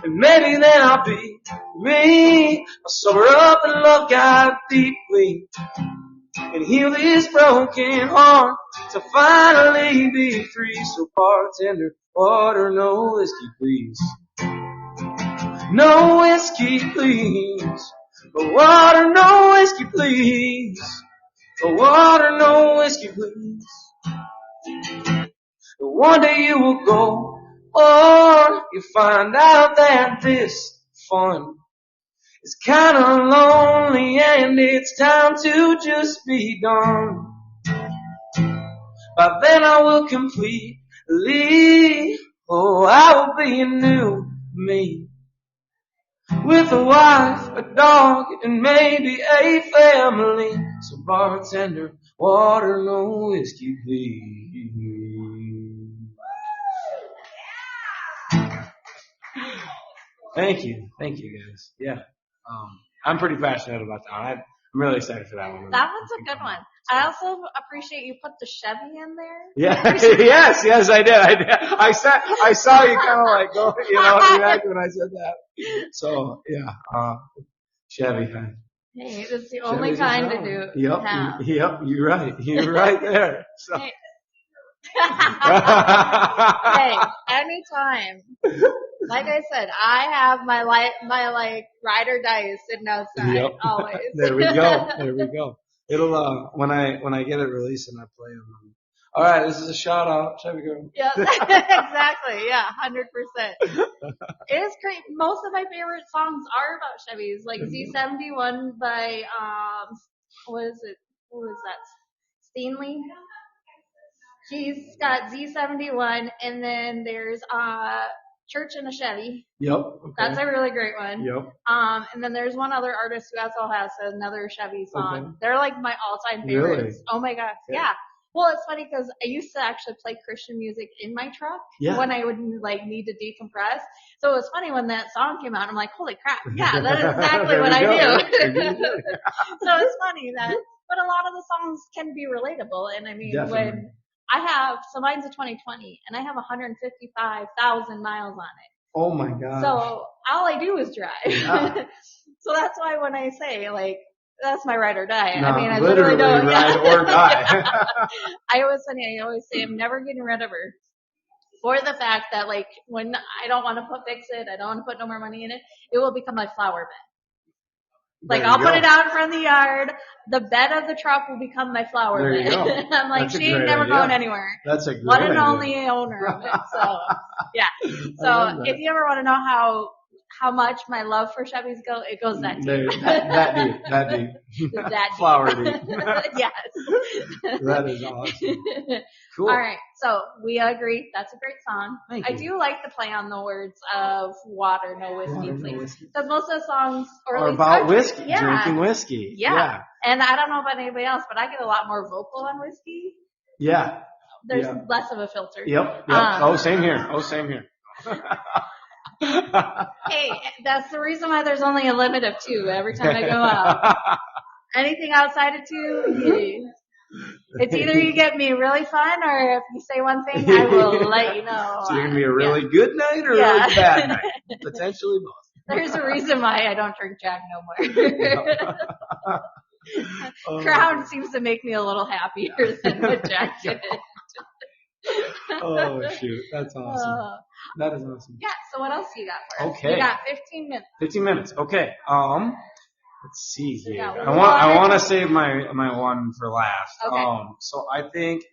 [SPEAKER 2] And maybe then I'll be me. I'll sober up and love God deeply and heal this broken heart to finally be free. So bartender, water, no whiskey, please. No whiskey, please. Water, no whiskey, please. Water, no whiskey, please. One day you will go on, you find out that this fun is kinda lonely and it's time to just be done. By then I will completely, I will be a new me. With a wife, a dog, and maybe a family. So bartender, water, no whiskey, please. Thank you guys. Yeah, I'm pretty passionate about that. I'm really excited for that one.
[SPEAKER 1] That one's a good one. I also appreciate you put the Chevy in there.
[SPEAKER 2] Yeah, yes, I did. I saw you kind of like go, react when I said that. So yeah, Chevy.
[SPEAKER 1] Hey, it's the only kind to do.
[SPEAKER 2] Yep, you're right there. So.
[SPEAKER 1] Hey, anytime. Like I said, I have my ride or die sitting outside always.
[SPEAKER 2] There we go. It'll when I get it released and I play them. All right, this is a shout out, Chevy girl.
[SPEAKER 1] Yeah, exactly. Yeah, 100%. It is great. Most of my favorite songs are about Chevys, like Z71 by what is it? Who is that? Stanley. He's got Z71, and then there's Church in a Chevy.
[SPEAKER 2] Yep. Okay.
[SPEAKER 1] That's a really great one.
[SPEAKER 2] Yep.
[SPEAKER 1] And then there's one other artist who also has another Chevy song. Okay. They're like my all-time favorites.
[SPEAKER 2] Really?
[SPEAKER 1] Oh my gosh. Yeah. Well, it's funny because I used to actually play Christian music in my truck when I would need to decompress. So it was funny when that song came out. I'm like, holy crap. Yeah, that is exactly what I do. So it's funny that, but a lot of the songs can be relatable. And I mean,
[SPEAKER 2] Definitely.
[SPEAKER 1] so mine's a 2020 and I have 155,000 miles on it.
[SPEAKER 2] Oh my God.
[SPEAKER 1] So all I do is drive. Yeah. So that's why when I say that's my ride or die.
[SPEAKER 2] No,
[SPEAKER 1] I mean, I literally don't.
[SPEAKER 2] Ride or die.
[SPEAKER 1] I always say I'm never getting rid of her. for the fact that like when I don't want to fix it, I don't want to put no more money in it, it will become my flower bed. Like
[SPEAKER 2] There you
[SPEAKER 1] I'll put
[SPEAKER 2] go.
[SPEAKER 1] it out in front of the yard. The bed of the truck will become my flower
[SPEAKER 2] There you
[SPEAKER 1] bed.
[SPEAKER 2] go.
[SPEAKER 1] I'm like,
[SPEAKER 2] That's a
[SPEAKER 1] she ain't
[SPEAKER 2] great
[SPEAKER 1] never
[SPEAKER 2] idea.
[SPEAKER 1] going anywhere.
[SPEAKER 2] That's a great
[SPEAKER 1] One and
[SPEAKER 2] idea.
[SPEAKER 1] only owner of it. So yeah.
[SPEAKER 2] I
[SPEAKER 1] So
[SPEAKER 2] love that.
[SPEAKER 1] if you ever want to know how much my love for Chevys go, it goes that deep.
[SPEAKER 2] That deep.
[SPEAKER 1] That deep.
[SPEAKER 2] Flower deep.
[SPEAKER 1] Yes.
[SPEAKER 2] That is awesome. Cool.
[SPEAKER 1] All right. So we agree. That's a great song.
[SPEAKER 2] Thank
[SPEAKER 1] I
[SPEAKER 2] you.
[SPEAKER 1] do like the play on the words of water, no whiskey,
[SPEAKER 2] Water, no
[SPEAKER 1] please.
[SPEAKER 2] whiskey.
[SPEAKER 1] Because most of the songs
[SPEAKER 2] Or about whiskey,
[SPEAKER 1] yeah.
[SPEAKER 2] drinking whiskey.
[SPEAKER 1] Yeah. And I don't know about anybody else, but I get a lot more vocal on whiskey.
[SPEAKER 2] Yeah.
[SPEAKER 1] There's less of a filter.
[SPEAKER 2] Yep. Same here.
[SPEAKER 1] Hey, that's the reason why there's only a limit of 2 every time I go out. Anything outside of 2, it's either you get me really fun, or if you say one thing, I will let you know.
[SPEAKER 2] So you're going to be a really good night or a really bad night? Potentially both.
[SPEAKER 1] There's a reason why I don't drink Jack no more. Crown seems to make me a little happier than what Jack did.
[SPEAKER 2] Oh, shoot. That's awesome. That is awesome.
[SPEAKER 1] Yeah, so what else you got for us?
[SPEAKER 2] Okay.
[SPEAKER 1] You got 15 minutes.
[SPEAKER 2] 15 minutes. Okay. Let's see here.
[SPEAKER 1] Yeah,
[SPEAKER 2] I want to save my one for last.
[SPEAKER 1] Okay.
[SPEAKER 2] So I think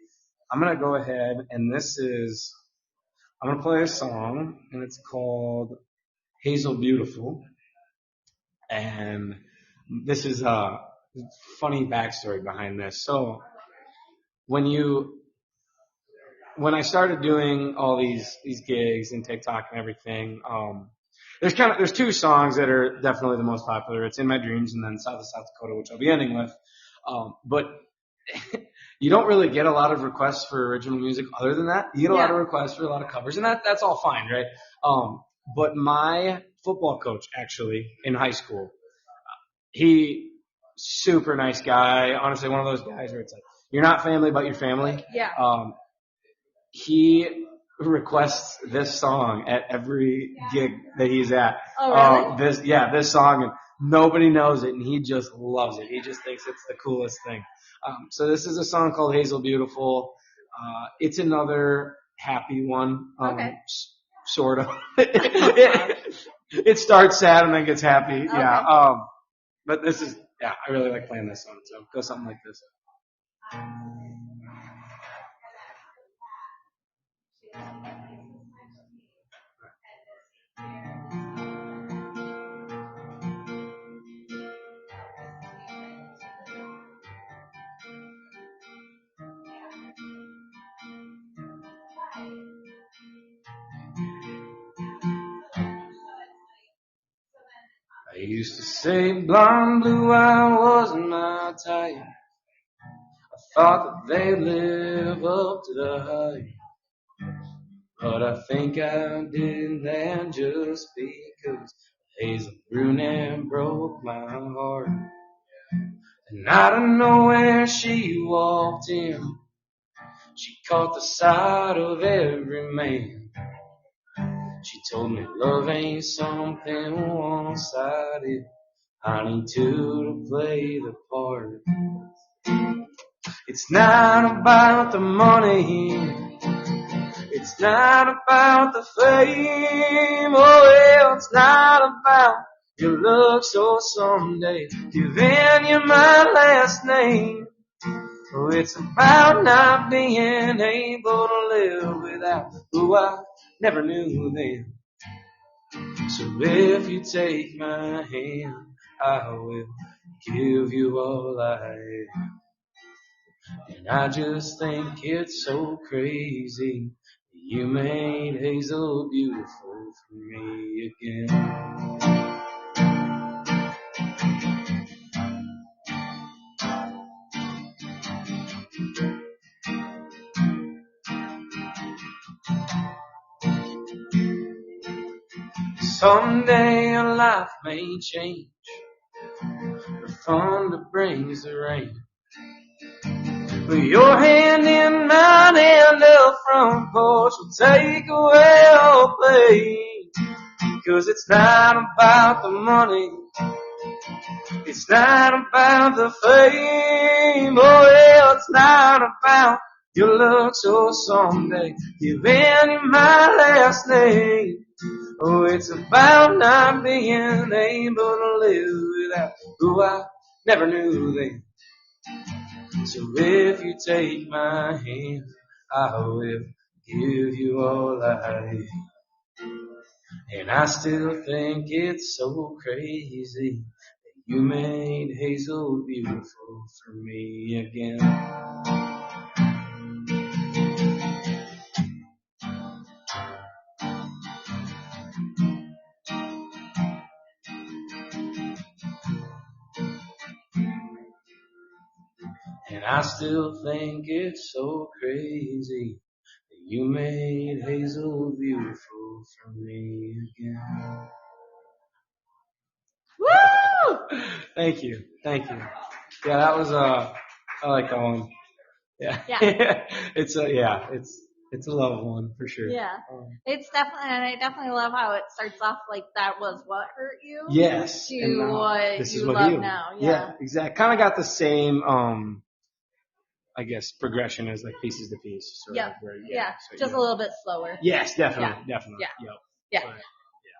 [SPEAKER 2] I'm going to go ahead and I'm going to play a song, and it's called Hazel Beautiful. And this is a funny backstory behind this. So when I started doing all these gigs and TikTok and everything, there's 2 songs that are definitely the most popular. It's In My Dreams and then South of South Dakota, which I'll be ending with. But you don't really get a lot of requests for original music other than that. You get a lot of requests for a lot of covers, and that's all fine, right? But my football coach, actually, in high school, he super nice guy. Honestly, one of those guys where it's like, you're not family, but you're family.
[SPEAKER 1] Yeah.
[SPEAKER 2] He requests this song at every gig that he's at.
[SPEAKER 1] Oh, really?
[SPEAKER 2] This song, and nobody knows it, and he just loves it. He just thinks it's the coolest thing. So this is a song called Hazel Beautiful. It's another happy one.
[SPEAKER 1] Okay.
[SPEAKER 2] Sort of. It starts sad and then gets happy.
[SPEAKER 1] Okay.
[SPEAKER 2] Yeah. But this is, I really like playing this song, so go something like this. I used to say blonde, blue eye wasn't my type. I thought that they live up to the hype. But I think I did that just because Hazel brunette broke my heart. And out of nowhere she walked in. She caught the sight of every man. She told me love ain't something one-sided. I need two to play the part. It's not about the money. It's not about the fame. Oh, well, it's not about your looks or someday giving you my last name. Oh, it's about not being able to live without who I never knew then. So if you take my hand, I will give you all I have. And I just think it's so crazy you made Hazel beautiful for me again. Someday your life may change. The thunder brings the rain. But your hand in mine and the front porch will take away all pain. 'Cause it's not about the money. It's not about the fame. Oh, well, it's not about You'll look so someday. Give Annie my last name. Oh, it's about not being able to live without who I never knew then. So if you take my hand, I will give you all I have. And I still think it's so crazy that you made Hazel beautiful for me again. And I still think it's so crazy that you made Hazel beautiful for me again.
[SPEAKER 1] Woo!
[SPEAKER 2] Thank you. Yeah, that was I like that one. Yeah.
[SPEAKER 1] Yeah.
[SPEAKER 2] It's a love one for sure.
[SPEAKER 1] Yeah. It's definitely, and I definitely love how it starts off like that was what hurt you.
[SPEAKER 2] Yes.
[SPEAKER 1] To
[SPEAKER 2] And
[SPEAKER 1] what
[SPEAKER 2] this
[SPEAKER 1] you
[SPEAKER 2] is what
[SPEAKER 1] love
[SPEAKER 2] you.
[SPEAKER 1] now.
[SPEAKER 2] Yeah, exactly. Kind of got the same I guess progression as like Pieces to Piece. Sort of, where,
[SPEAKER 1] Yeah.
[SPEAKER 2] So,
[SPEAKER 1] Just a little bit slower.
[SPEAKER 2] Yes, definitely.
[SPEAKER 1] Yeah.
[SPEAKER 2] Yep.
[SPEAKER 1] Yeah.
[SPEAKER 2] But,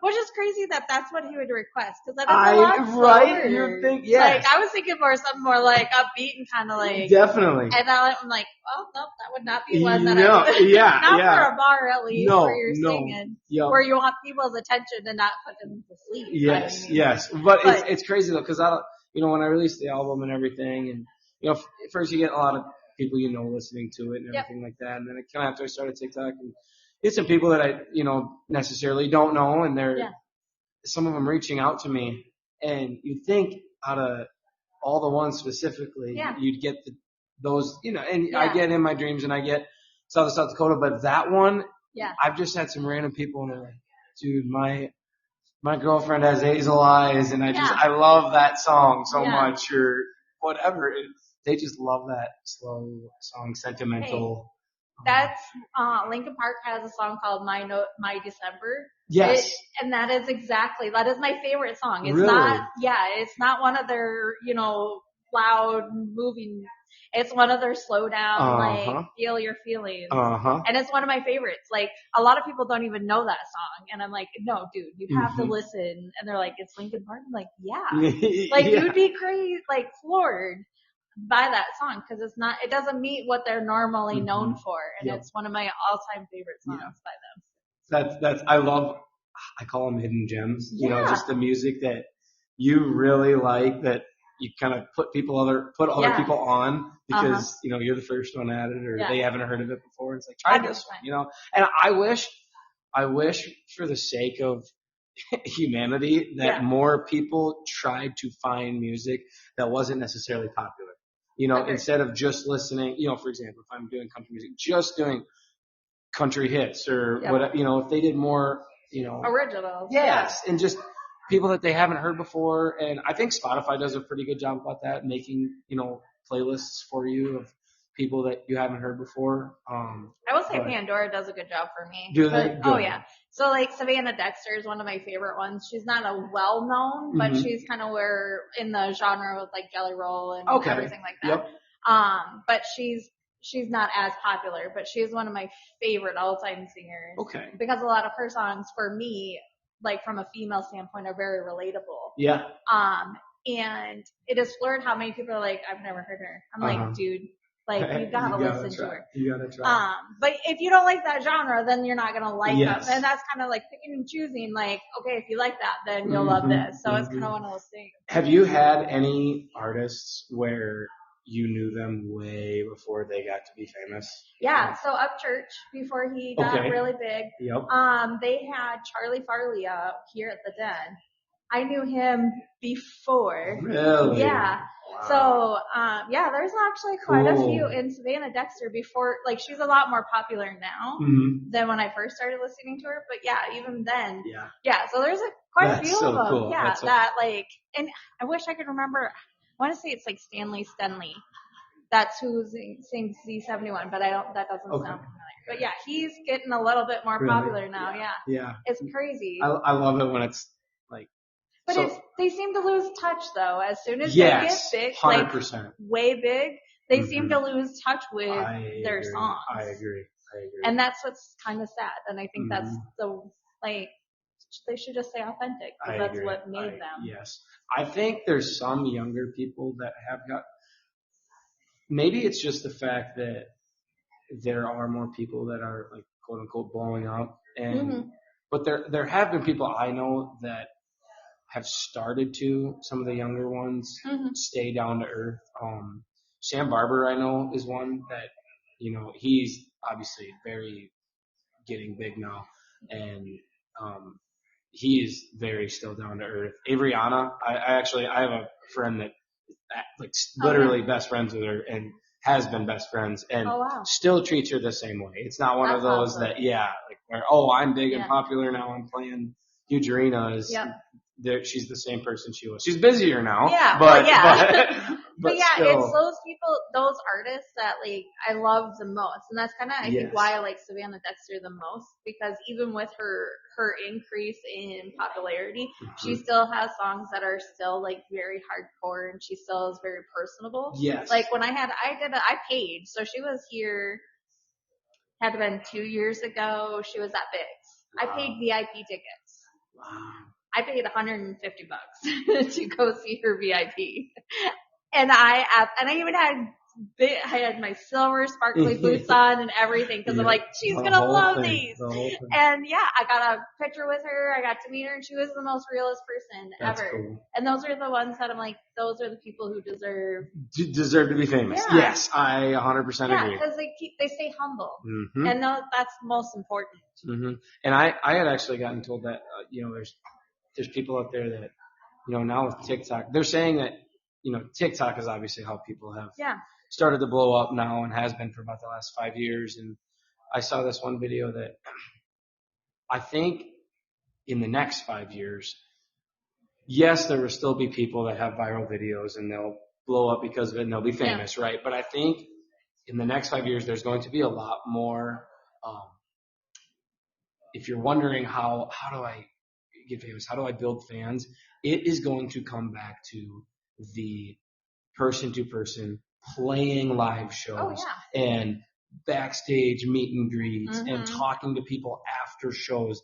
[SPEAKER 1] Which is crazy that that's what he would request, because that is a lot slower.
[SPEAKER 2] Right? You'd think, yes.
[SPEAKER 1] Like, I was thinking more something more like upbeat and kind of like.
[SPEAKER 2] Definitely.
[SPEAKER 1] And now I'm like, oh, no, that would not be one that
[SPEAKER 2] No,
[SPEAKER 1] I would.
[SPEAKER 2] yeah,
[SPEAKER 1] Not
[SPEAKER 2] yeah.
[SPEAKER 1] for a bar, at least,
[SPEAKER 2] No,
[SPEAKER 1] where you're
[SPEAKER 2] no.
[SPEAKER 1] singing.
[SPEAKER 2] Yep.
[SPEAKER 1] Where you want people's attention and not put them to sleep.
[SPEAKER 2] Yes,
[SPEAKER 1] I mean.
[SPEAKER 2] yes. But it's crazy though, because when I released the album and everything, and first you get a lot of people listening to it and everything like that, and then kind of after I started TikTok, and get some people that I necessarily don't know, and they're some of them reaching out to me, and you'd think out of all the ones specifically, you'd get those, and I get In My Dreams and I get South Dakota, but that one, I've just had some random people and they're like, dude, my girlfriend has hazel eyes, and I love that song so much, or whatever. They just love that slow song, sentimental.
[SPEAKER 1] That's Linkin Park has a song called My December.
[SPEAKER 2] Yes.
[SPEAKER 1] And that is my favorite song. It's
[SPEAKER 2] really?
[SPEAKER 1] It's not one of their, loud moving. It's one of their slow down, like feel your feelings. And it's one of my favorites. Like, a lot of people don't even know that song. And I'm like, no, dude, you have to listen. And they're like, it's Linkin Park. I'm like, yeah. Like, you'd be crazy, like floored by that song, because it doesn't meet what they're normally known for, and it's one of my all-time favorite songs by them.
[SPEAKER 2] I call them hidden gems. Just the music that you really like, that you kind of put other people on because you're the first one at it, or they haven't heard of it before. It's like, try this one, And I wish for the sake of humanity that more people tried to find music that wasn't necessarily popular. Instead of just listening, for example, if I'm doing country music, just doing country hits or what, if they did more,
[SPEAKER 1] originals.
[SPEAKER 2] Yes. And just people that they haven't heard before. And I think Spotify does a pretty good job about that, making, playlists for you of people that you haven't heard before.
[SPEAKER 1] I will say Pandora does a good job for me.
[SPEAKER 2] Do they?
[SPEAKER 1] Oh yeah. So like Savannah Dexter is one of my favorite ones. She's not a well-known, but she's kind of in the genre with like Jelly Roll and everything like that.
[SPEAKER 2] Yep.
[SPEAKER 1] But she's not as popular, but she's one of my favorite all-time singers.
[SPEAKER 2] Okay.
[SPEAKER 1] Because a lot of her songs for me, like from a female standpoint, are very relatable.
[SPEAKER 2] Yeah.
[SPEAKER 1] And it is floored how many people are like, I've never heard her. I'm like, dude, like, you gotta listen to her.
[SPEAKER 2] You gotta try.
[SPEAKER 1] But if you don't like that genre, then you're not gonna like them. And that's kind of like picking and choosing, like, okay, if you like that, then you'll love this. So it's kind of one of those things.
[SPEAKER 2] Have you had any artists where you knew them way before they got to be famous?
[SPEAKER 1] Yeah, so Upchurch, before he got really big, they had Charlie Farley here at the Den. I knew him before.
[SPEAKER 2] Really?
[SPEAKER 1] Yeah. Wow. So, there's actually quite a few in Savannah Dexter before, like, she's a lot more popular now than when I first started listening to her. But yeah, even then. Yeah. So there's quite a few of them.
[SPEAKER 2] Cool.
[SPEAKER 1] Yeah. And I wish I could remember. I want to say it's like Stanley Stenley. That's who sings Z71, but that doesn't sound familiar. But yeah, he's getting a little bit more popular now. Yeah. It's crazy.
[SPEAKER 2] I love it when it's like.
[SPEAKER 1] But they seem to lose touch though. As soon as they get big,
[SPEAKER 2] 100%.
[SPEAKER 1] Like way big, They seem to lose touch with their
[SPEAKER 2] agree.
[SPEAKER 1] songs.
[SPEAKER 2] I agree.
[SPEAKER 1] And that's what's kind of sad. And I think that's they should just stay authentic because that's
[SPEAKER 2] agree.
[SPEAKER 1] what made them.
[SPEAKER 2] Yes. I think there's some younger people that have got, maybe it's just the fact that there are more people that are like quote unquote blowing up and, but there have been people I know that have started to, some of the younger ones, stay down to earth. Sam Barber, I know, is one that, he's obviously very getting big now, and he is very still down to earth. Avriana, I have a friend that like literally best friends with her and has been best friends and still treats her the same way. It's not one of those that, like where, I'm big and popular now, I'm playing huge arenas. She's the same person she was. She's busier now.
[SPEAKER 1] Yeah,
[SPEAKER 2] but
[SPEAKER 1] But yeah,
[SPEAKER 2] still.
[SPEAKER 1] it's those people, those artists that like I love the most, and that's kind of I think why I like Savannah Dexter the most, because even with her increase in popularity, she still has songs that are still like very hardcore, and she still is very personable.
[SPEAKER 2] Yes.
[SPEAKER 1] Like when I paid, so she was here, had been 2 years ago. She was at Biggs.
[SPEAKER 2] Wow.
[SPEAKER 1] I paid VIP tickets.
[SPEAKER 2] Wow.
[SPEAKER 1] I paid $150 to go see her VIP. And I even had my silver sparkly boots on and everything because I'm like, she's going to love these. And I got a picture with her. I got to meet her and she was the most realist person ever.
[SPEAKER 2] Cool.
[SPEAKER 1] And those are the ones that I'm like, those are the people who deserve
[SPEAKER 2] to be famous.
[SPEAKER 1] Yeah.
[SPEAKER 2] Yes, I 100% agree.
[SPEAKER 1] Yeah, because they stay humble. And that's most important.
[SPEAKER 2] And I had actually gotten told that, there's people out there that, now with TikTok, they're saying that, TikTok is obviously how people have started to blow up now and has been for about the last 5 years. And I saw this one video that I think in the next 5 years, yes, there will still be people that have viral videos and they'll blow up because of it and they'll be famous, right? But I think in the next 5 years, there's going to be a lot more, if you're wondering how do I get famous, how do I build fans, it is going to come back to the person-to-person playing live shows and backstage meet and greets and talking to people after shows,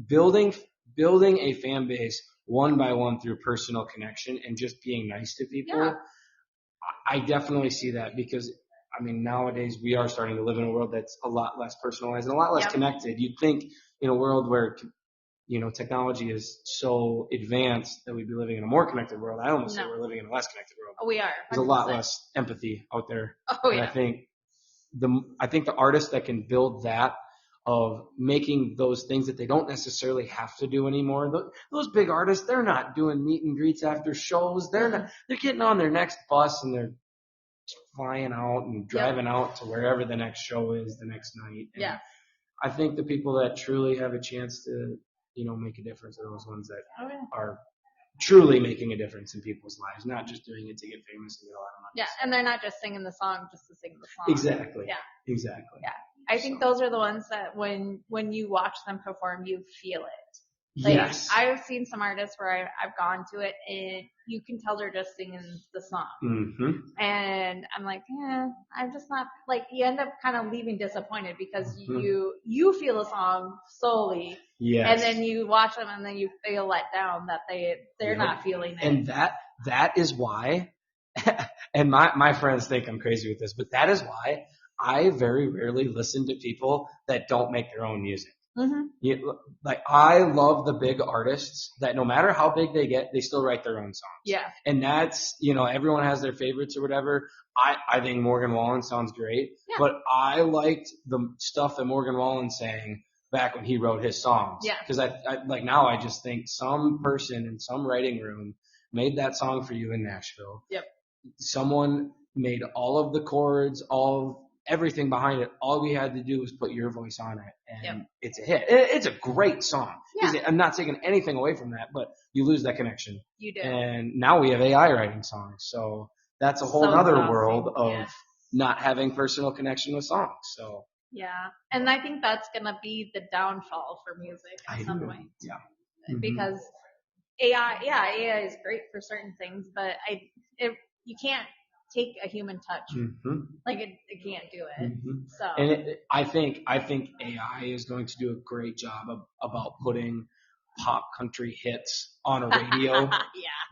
[SPEAKER 2] building a fan base one by one through personal connection and just being nice to people. Yeah. I definitely see that because, nowadays we are starting to live in a world that's a lot less personalized and a lot less connected. You'd think in a world where technology is so advanced that we'd be living in a more connected world. I almost say we're living in a less connected world.
[SPEAKER 1] We are. 100%.
[SPEAKER 2] There's a lot less empathy out there.
[SPEAKER 1] And
[SPEAKER 2] I think the artists that can build that of making those things that they don't necessarily have to do anymore. Those big artists, they're not doing meet and greets after shows. They're getting on their next bus and they're flying out and driving out to wherever the next show is the next night. And I think the people that truly have a chance to make a difference are those ones that are truly making a difference in people's lives, not just doing it to get famous and get a lot of money.
[SPEAKER 1] Yeah, and they're not just singing the song just to sing the song.
[SPEAKER 2] Exactly. Yeah. Exactly.
[SPEAKER 1] Yeah. I think those are the ones that when you watch them perform, you feel it.
[SPEAKER 2] Yes.
[SPEAKER 1] I've seen some artists where I've gone to it and you can tell they're just singing the song. And I'm like, I'm just not, you end up kind of leaving disappointed because you feel the song solely.
[SPEAKER 2] Yes.
[SPEAKER 1] And then you watch them and then you feel let down that they're not feeling it.
[SPEAKER 2] And that is why, and my friends think I'm crazy with this, but that is why I very rarely listen to people that don't make their own music. I love the big artists that no matter how big they get, they still write their own songs.
[SPEAKER 1] Yeah.
[SPEAKER 2] And that's, everyone has their favorites or whatever. I think Morgan Wallen sounds great, but I liked the stuff that Morgan Wallen sang back when he wrote his songs.
[SPEAKER 1] Yeah.
[SPEAKER 2] Cause now I just think some person in some writing room made that song for you in Nashville.
[SPEAKER 1] Yep.
[SPEAKER 2] Someone made all of the chords, everything behind it. All we had to do was put your voice on it, and it's a hit. It's a great song. Yeah. I'm not taking anything away from that, but you lose that connection.
[SPEAKER 1] You do.
[SPEAKER 2] And now we have AI writing songs, so that's a whole other world of not having personal connection with songs. So
[SPEAKER 1] yeah, and I think that's gonna be the downfall for music at some point.
[SPEAKER 2] Yeah,
[SPEAKER 1] because AI is great for certain things, but you can't take a human touch.
[SPEAKER 2] Mm-hmm.
[SPEAKER 1] Like it can't do it.
[SPEAKER 2] Mm-hmm.
[SPEAKER 1] So
[SPEAKER 2] And I think AI is going to do a great job about putting pop country hits on a radio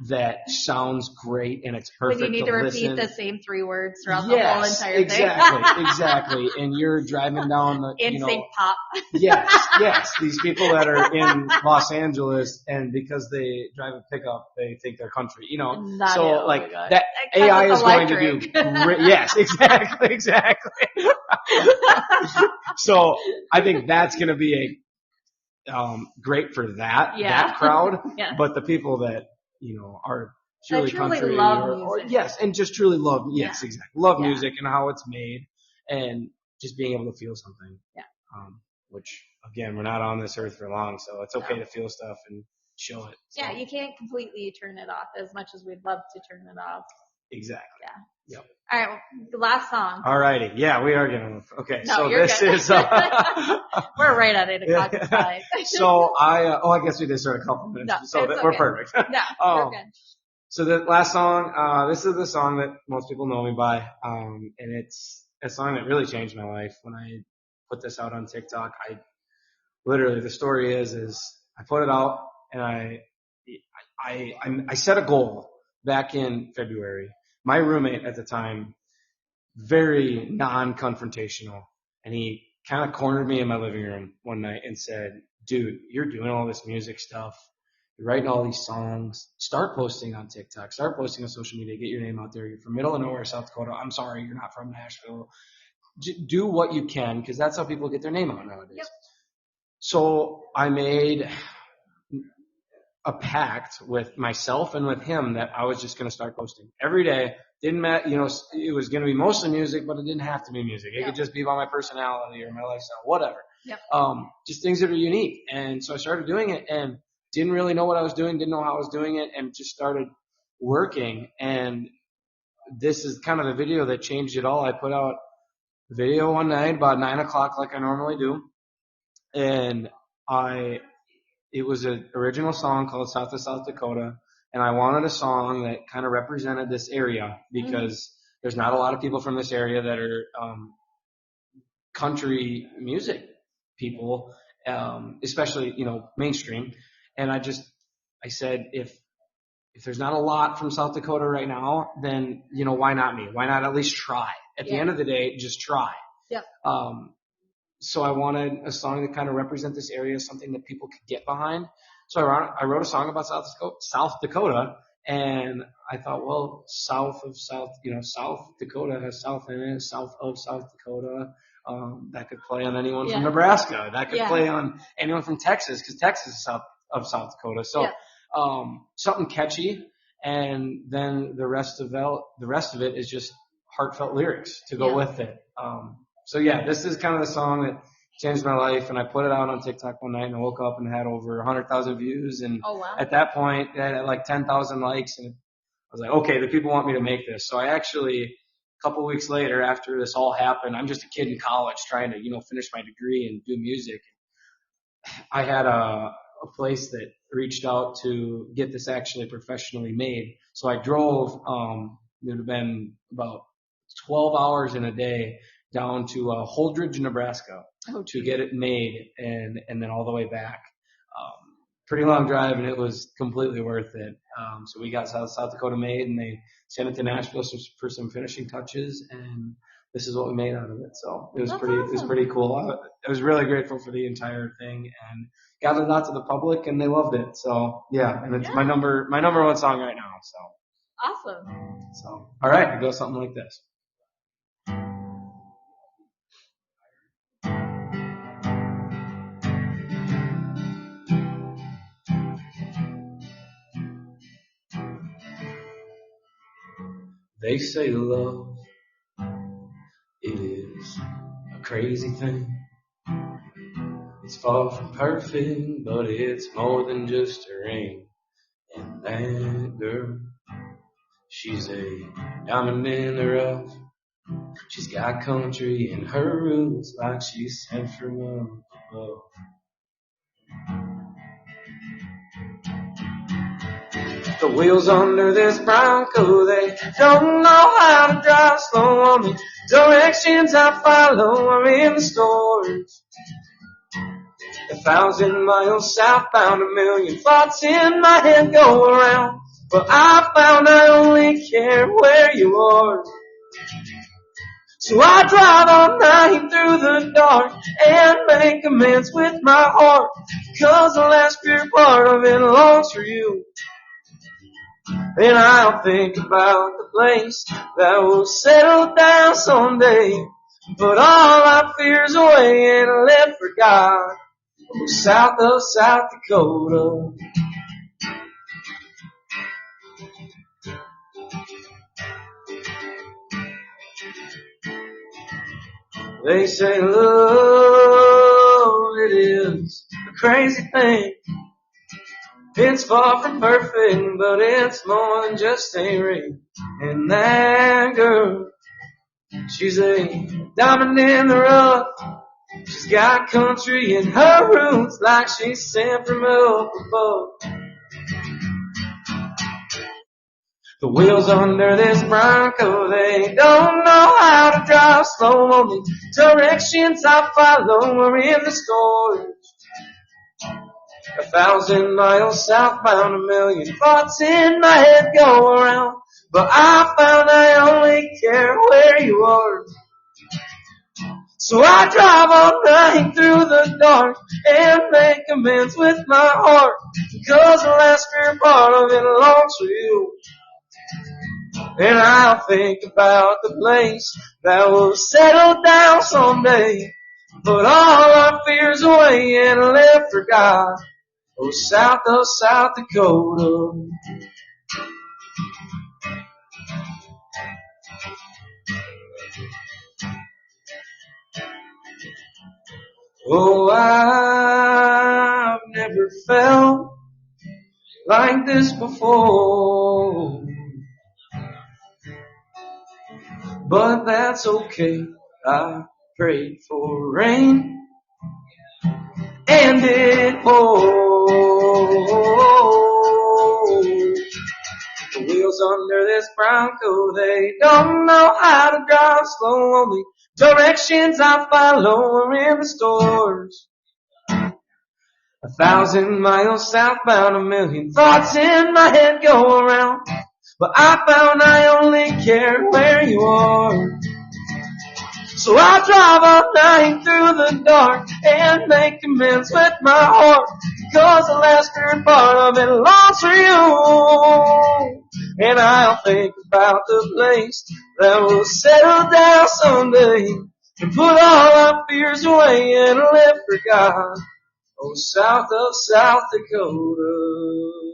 [SPEAKER 2] that sounds great and it's perfect
[SPEAKER 1] when you need to repeat
[SPEAKER 2] listen.
[SPEAKER 1] the same 3 words throughout the whole entire
[SPEAKER 2] Exactly. And you're driving down the
[SPEAKER 1] in sync pop.
[SPEAKER 2] Yes. These people that are in Los Angeles and because they drive a pickup, they think they're country. That AI is going to do great. Yes, exactly. So I think that's going to be great for that crowd.
[SPEAKER 1] Yeah.
[SPEAKER 2] But the people that, are truly country
[SPEAKER 1] love
[SPEAKER 2] or
[SPEAKER 1] music.
[SPEAKER 2] and just truly love, exactly. Love
[SPEAKER 1] Yeah.
[SPEAKER 2] music and how it's made and just being able to feel something.
[SPEAKER 1] Yeah.
[SPEAKER 2] Which again, we're not on this earth for long, so it's okay to feel stuff and show it. So.
[SPEAKER 1] Yeah, you can't completely turn it off as much as we'd love to turn it off.
[SPEAKER 2] Exactly.
[SPEAKER 1] Yeah.
[SPEAKER 2] Yep.
[SPEAKER 1] All right, well, the last song.
[SPEAKER 2] Alrighty. Yeah, we are getting, okay.
[SPEAKER 1] No,
[SPEAKER 2] so
[SPEAKER 1] you're
[SPEAKER 2] this
[SPEAKER 1] good.
[SPEAKER 2] is,
[SPEAKER 1] we're right at 8 o'clock tonight.
[SPEAKER 2] So I guess we did start a couple minutes.
[SPEAKER 1] No,
[SPEAKER 2] so we're perfect.
[SPEAKER 1] No, we're good.
[SPEAKER 2] So the last song, this is the song that most people know me by. And it's a song that really changed my life. When I put this out on TikTok, literally the story is I put it out and I set a goal back in February. My roommate at the time, very non-confrontational, and he kind of cornered me in my living room one night and said, dude, you're doing all this music stuff. You're writing all these songs. Start posting on TikTok. Start posting on social media. Get your name out there. You're from middle of nowhere, South Dakota. I'm sorry, you're not from Nashville. Do what you can because that's how people get their name out nowadays. Yep. So I made a pact with myself and with him that I was just going to start posting every day. Didn't matter, it was going to be mostly music, but it didn't have to be music. It could just be about my personality or my lifestyle, whatever.
[SPEAKER 1] Yep.
[SPEAKER 2] Just things that are unique. And so I started doing it and didn't really know what I was doing, didn't know how I was doing it, and just started working. And this is kind of the video that changed it all. I put out a video one night about 9 o'clock like I normally do. And it was an original song called South of South Dakota, and I wanted a song that kind of represented this area because there's not a lot of people from this area that are country music people, especially, mainstream. And I said, if there's not a lot from South Dakota right now, then, why not me? Why not at least try? At the end of the day, just try.
[SPEAKER 1] Yep.
[SPEAKER 2] So I wanted a song to kind of represent this area, something that people could get behind. So I wrote a song about South Dakota, and I thought, well, South Dakota has South in it, South of South Dakota. That could play on anyone from Nebraska. That could play on anyone from Texas, because Texas is south of South Dakota. So something catchy, and then the rest of it is just heartfelt lyrics to go with it. This is kind of the song that changed my life, and I put it out on TikTok one night, and I woke up and had over 100,000 views, and at that point, it had like 10,000 likes, and I was like, okay, the people want me to make this. So I actually, a couple weeks later, after this all happened, I'm just a kid in college trying to, finish my degree and do music. I had a place that reached out to get this actually professionally made. So I drove, it would have been about 12 hours in a day down to Holdridge, Nebraska to get it made and then all the way back. Pretty long drive, and it was completely worth it. So we got South Dakota made, and they sent it to Nashville for some finishing touches, and this is what we made out of it. So it was It was pretty cool. I was really grateful for the entire thing, and got it out to the public, and they loved it. So and it's my number one song right now. So
[SPEAKER 1] awesome.
[SPEAKER 2] So all right, it goes something like this. They say love, it is a crazy thing. It's far from perfect, but it's more than just a ring. And that girl, she's a diamond in the rough. She's got country in her roots like she's sent from up above. The wheels under this Bronco, they don't know how to drive slow on the directions I follow. I'm in the stores. 1,000 miles southbound, 1,000,000 thoughts in my head go around. But I found I only care where you are. So I drive all night through the dark and make amends with my heart. 'Cause the last pure part of it belongs for you. And I'll think about the place that will settle down someday. Put all our fears away and live for God. South of South Dakota. They say love, it is a crazy thing. It's far from perfect, but it's more than just a ring. And that girl, she's a diamond in the rough. She's got country in her roots like she's sent from up above. The wheels under this Bronco, they don't know how to drive slow on the directions I follow. We're in the stores. 1,000 miles southbound, 1,000,000 thoughts in my head go around. But I found I only care where you are. So I drive all night through the dark and make amends with my heart. Because the last fair part of it belongs to you. And I'll think about the place that will settle down someday. Put all our fears away and live for God. Oh, south of South Dakota. Oh, I've never felt like this before. But that's okay. I prayed for rain and it poured. The wheels under this Bronco, they don't know how to drive slow on the directions I follow are in the stores. 1,000 miles southbound, 1,000,000 thoughts in my head go around. But I found I only care where you are. So I drive all night through the dark and make amends with my heart. Because the last third part of it belongs for you. And I'll think about the place that will settle down someday. And put all our fears away and live for God. Oh, south of South Dakota.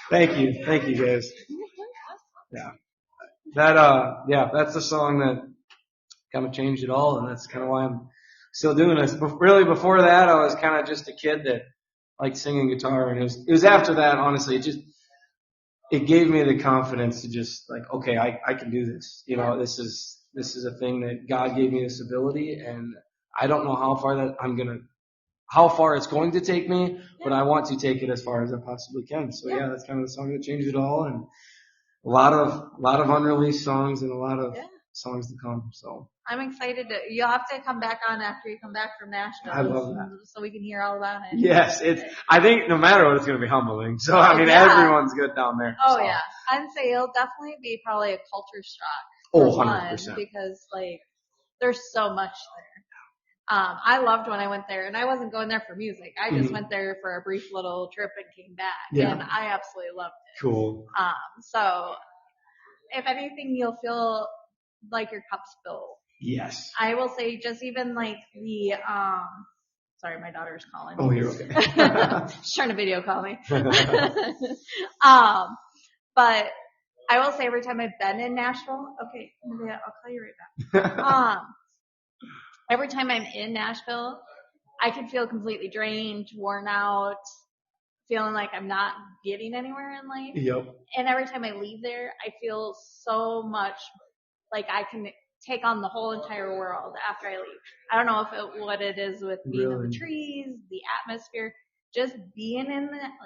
[SPEAKER 2] Thank you guys. Yeah. That's the song that kind of changed it all, and that's kind of why I'm still doing this. But really, before that, I was kind of just a kid that liked singing guitar, and it was after that, honestly, it gave me the confidence to just like, okay, I can do this. You know, this is a thing that God gave me this ability, and I don't know how far it's going to take me, but I want to take it as far as I possibly can. So yeah, that's kind of the song that changed it all, and a lot of unreleased songs and a lot of songs to come. So
[SPEAKER 1] I'm excited you'll have to come back on after you come back from Nashville.
[SPEAKER 2] I love that.
[SPEAKER 1] So we can hear all about it.
[SPEAKER 2] Yes, I think no matter what, it's going to be humbling. So I mean, everyone's good down there.
[SPEAKER 1] Oh
[SPEAKER 2] so.
[SPEAKER 1] Yeah. I'd say it'll definitely be probably a culture shock.
[SPEAKER 2] Oh, 100%.
[SPEAKER 1] Because like, there's so much there. I loved when I went there, and I wasn't going there for music. I just went there for a brief little trip and came back, and I absolutely loved it.
[SPEAKER 2] Cool.
[SPEAKER 1] So if anything, you'll feel like your cup's full.
[SPEAKER 2] Yes.
[SPEAKER 1] I will say just even like the, sorry, my daughter's calling.
[SPEAKER 2] Oh, you're okay.
[SPEAKER 1] She's trying to video call me. But I will say every time I've been in Nashville, okay, maybe I'll call you right back. Every time I'm in Nashville, I can feel completely drained, worn out, feeling like I'm not getting anywhere in life.
[SPEAKER 2] Yep.
[SPEAKER 1] And every time I leave there, I feel so much like I can take on the whole entire world after I leave. I don't know what it is with being in the trees, the atmosphere, just being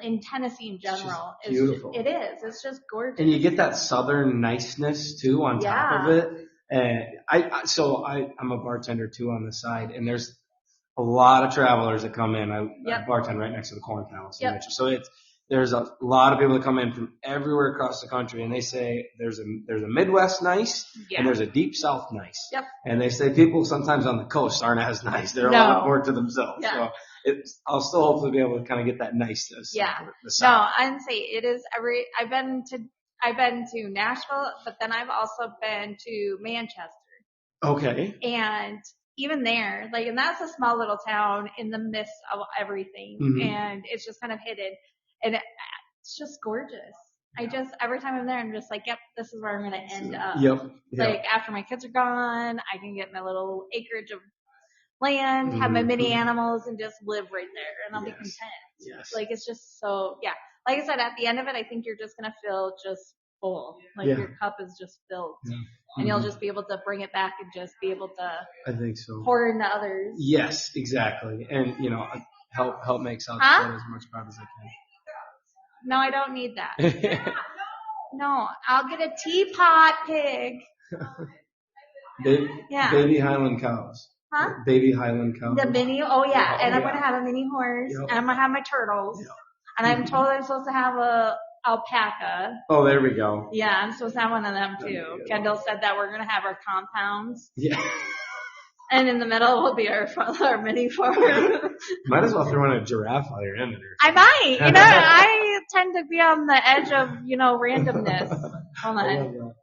[SPEAKER 1] in Tennessee in general
[SPEAKER 2] It's beautiful.
[SPEAKER 1] It is. It's just gorgeous.
[SPEAKER 2] And you get that southern niceness too on top of it. And I'm a bartender too on the side, and there's a lot of travelers that come in. I bartend right next to the Corn Palace.
[SPEAKER 1] Yep.
[SPEAKER 2] So there's a lot of people that come in from everywhere across the country, and they say there's a Midwest nice and there's a deep South nice.
[SPEAKER 1] Yep.
[SPEAKER 2] And they say people sometimes on the coast aren't as nice. They're a lot more to themselves. Yeah. So I'll still hopefully be able to kind of get that niceness.
[SPEAKER 1] Yeah. No, I'd say it is I've been to Nashville, but then I've also been to Manchester.
[SPEAKER 2] Okay.
[SPEAKER 1] And even there, like, and that's a small little town in the midst of everything, and it's just kind of hidden, and it's just gorgeous. Every time I'm there, I'm just like, yep, this is where I'm gonna end up.
[SPEAKER 2] Yep.
[SPEAKER 1] Like, after my kids are gone, I can get my little acreage of land, have my mini animals, and just live right there, and I'll be content.
[SPEAKER 2] Yes.
[SPEAKER 1] Like, it's just so, like I said, at the end of it, I think you're just gonna feel just full. Like, your cup is just filled. Yeah. And you'll just be able to bring it back and just be able to,
[SPEAKER 2] I think so,
[SPEAKER 1] pour into others.
[SPEAKER 2] Yes, exactly. And, help make South Dakota as much proud as I can.
[SPEAKER 1] No, I don't need that. No, I'll get a teapot pig.
[SPEAKER 2] Baby Highland cows.
[SPEAKER 1] Huh?
[SPEAKER 2] Baby Highland cows.
[SPEAKER 1] The mini, and I'm going to have a mini horse, and I'm going to have my turtles. Yep. And I'm told I'm supposed to have a alpaca.
[SPEAKER 2] Oh, there we go.
[SPEAKER 1] Yeah, I'm supposed to have one of them too. Kendall said that we're going to have our compounds.
[SPEAKER 2] Yeah.
[SPEAKER 1] And in the middle will be our mini farm.
[SPEAKER 2] Might as well throw in a giraffe while you're in it.
[SPEAKER 1] I might. I tend to be on the edge of, randomness. Hold on.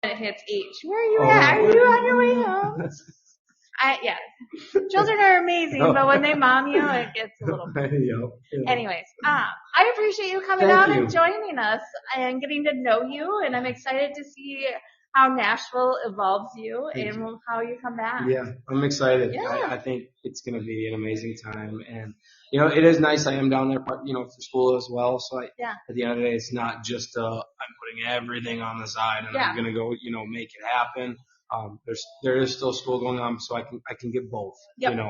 [SPEAKER 1] It hits H. Where are you at? Are you on your way home? Children are amazing, but when they mom you, it gets a little. Anyways, I appreciate you coming out and joining us and getting to know you, and I'm excited to see how Nashville evolves you and how you come back.
[SPEAKER 2] Yeah, I'm excited. Yeah. I think it's going to be an amazing time, and it is nice. I am down there, for school as well. So at the end of the day, it's not just I'm putting everything on the side and I'm going to go, make it happen. There is still school going on, so I can get both, and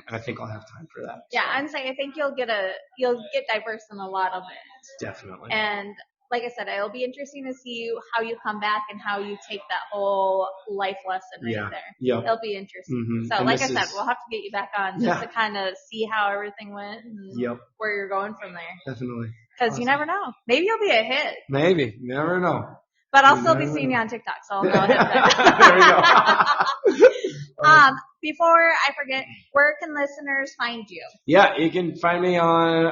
[SPEAKER 2] I think I'll have time for that.
[SPEAKER 1] Yeah, I'm saying I think you'll get diverse in a lot of it.
[SPEAKER 2] Definitely.
[SPEAKER 1] And like I said, it'll be interesting to see how you come back and how you take that whole life lesson right there.
[SPEAKER 2] Yeah.
[SPEAKER 1] It'll be interesting. Mm-hmm. So, and like I said, we'll have to get you back on just to kind of see how everything went and where you're going from there.
[SPEAKER 2] Definitely.
[SPEAKER 1] Because you never know. Maybe you'll be a hit.
[SPEAKER 2] Maybe. Never know.
[SPEAKER 1] But I'll still be seeing you on TikTok, so I'll know ahead of
[SPEAKER 2] There we go.
[SPEAKER 1] Before I forget, where can listeners find you?
[SPEAKER 2] Yeah, you can find me on,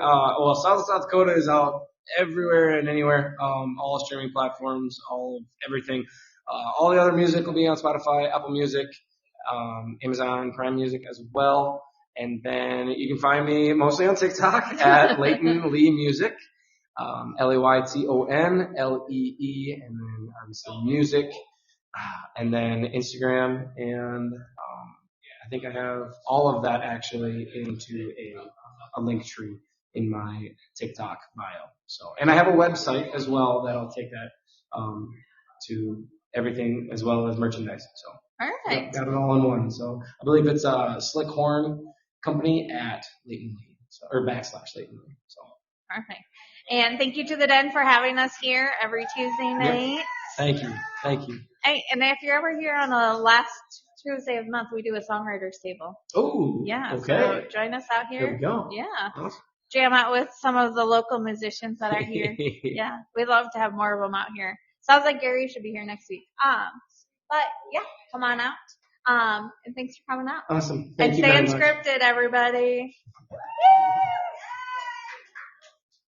[SPEAKER 2] South Dakota is out everywhere and anywhere, all streaming platforms, all of everything. All the other music will be on Spotify, Apple Music, Amazon Prime Music as well. And then you can find me mostly on TikTok at Layton Lee Music. LaytonLee, and then obviously music, and then Instagram, and I think I have all of that actually into a link tree in my TikTok bio. So, and I have a website as well that I'll take that to everything as well as merchandise. So
[SPEAKER 1] perfect.
[SPEAKER 2] Got it all in one. So I believe it's Slick Horn Company at Layton Lee, or / Layton Lee. So
[SPEAKER 1] perfect. And thank you to the Den for having us here every Tuesday night.
[SPEAKER 2] Thank you.
[SPEAKER 1] Hey, and if you're ever here on the last Tuesday of the month, we do a songwriters table.
[SPEAKER 2] Oh,
[SPEAKER 1] yeah.
[SPEAKER 2] Okay.
[SPEAKER 1] So join us out here.
[SPEAKER 2] There we go.
[SPEAKER 1] Yeah.
[SPEAKER 2] Awesome.
[SPEAKER 1] Jam out with some of the local musicians that are here. Yeah, we'd love to have more of them out here. Sounds like Gary should be here next week. But yeah, come on out. And thanks for coming out.
[SPEAKER 2] Awesome.
[SPEAKER 1] Thank you. And stay unscripted, everybody. Woo!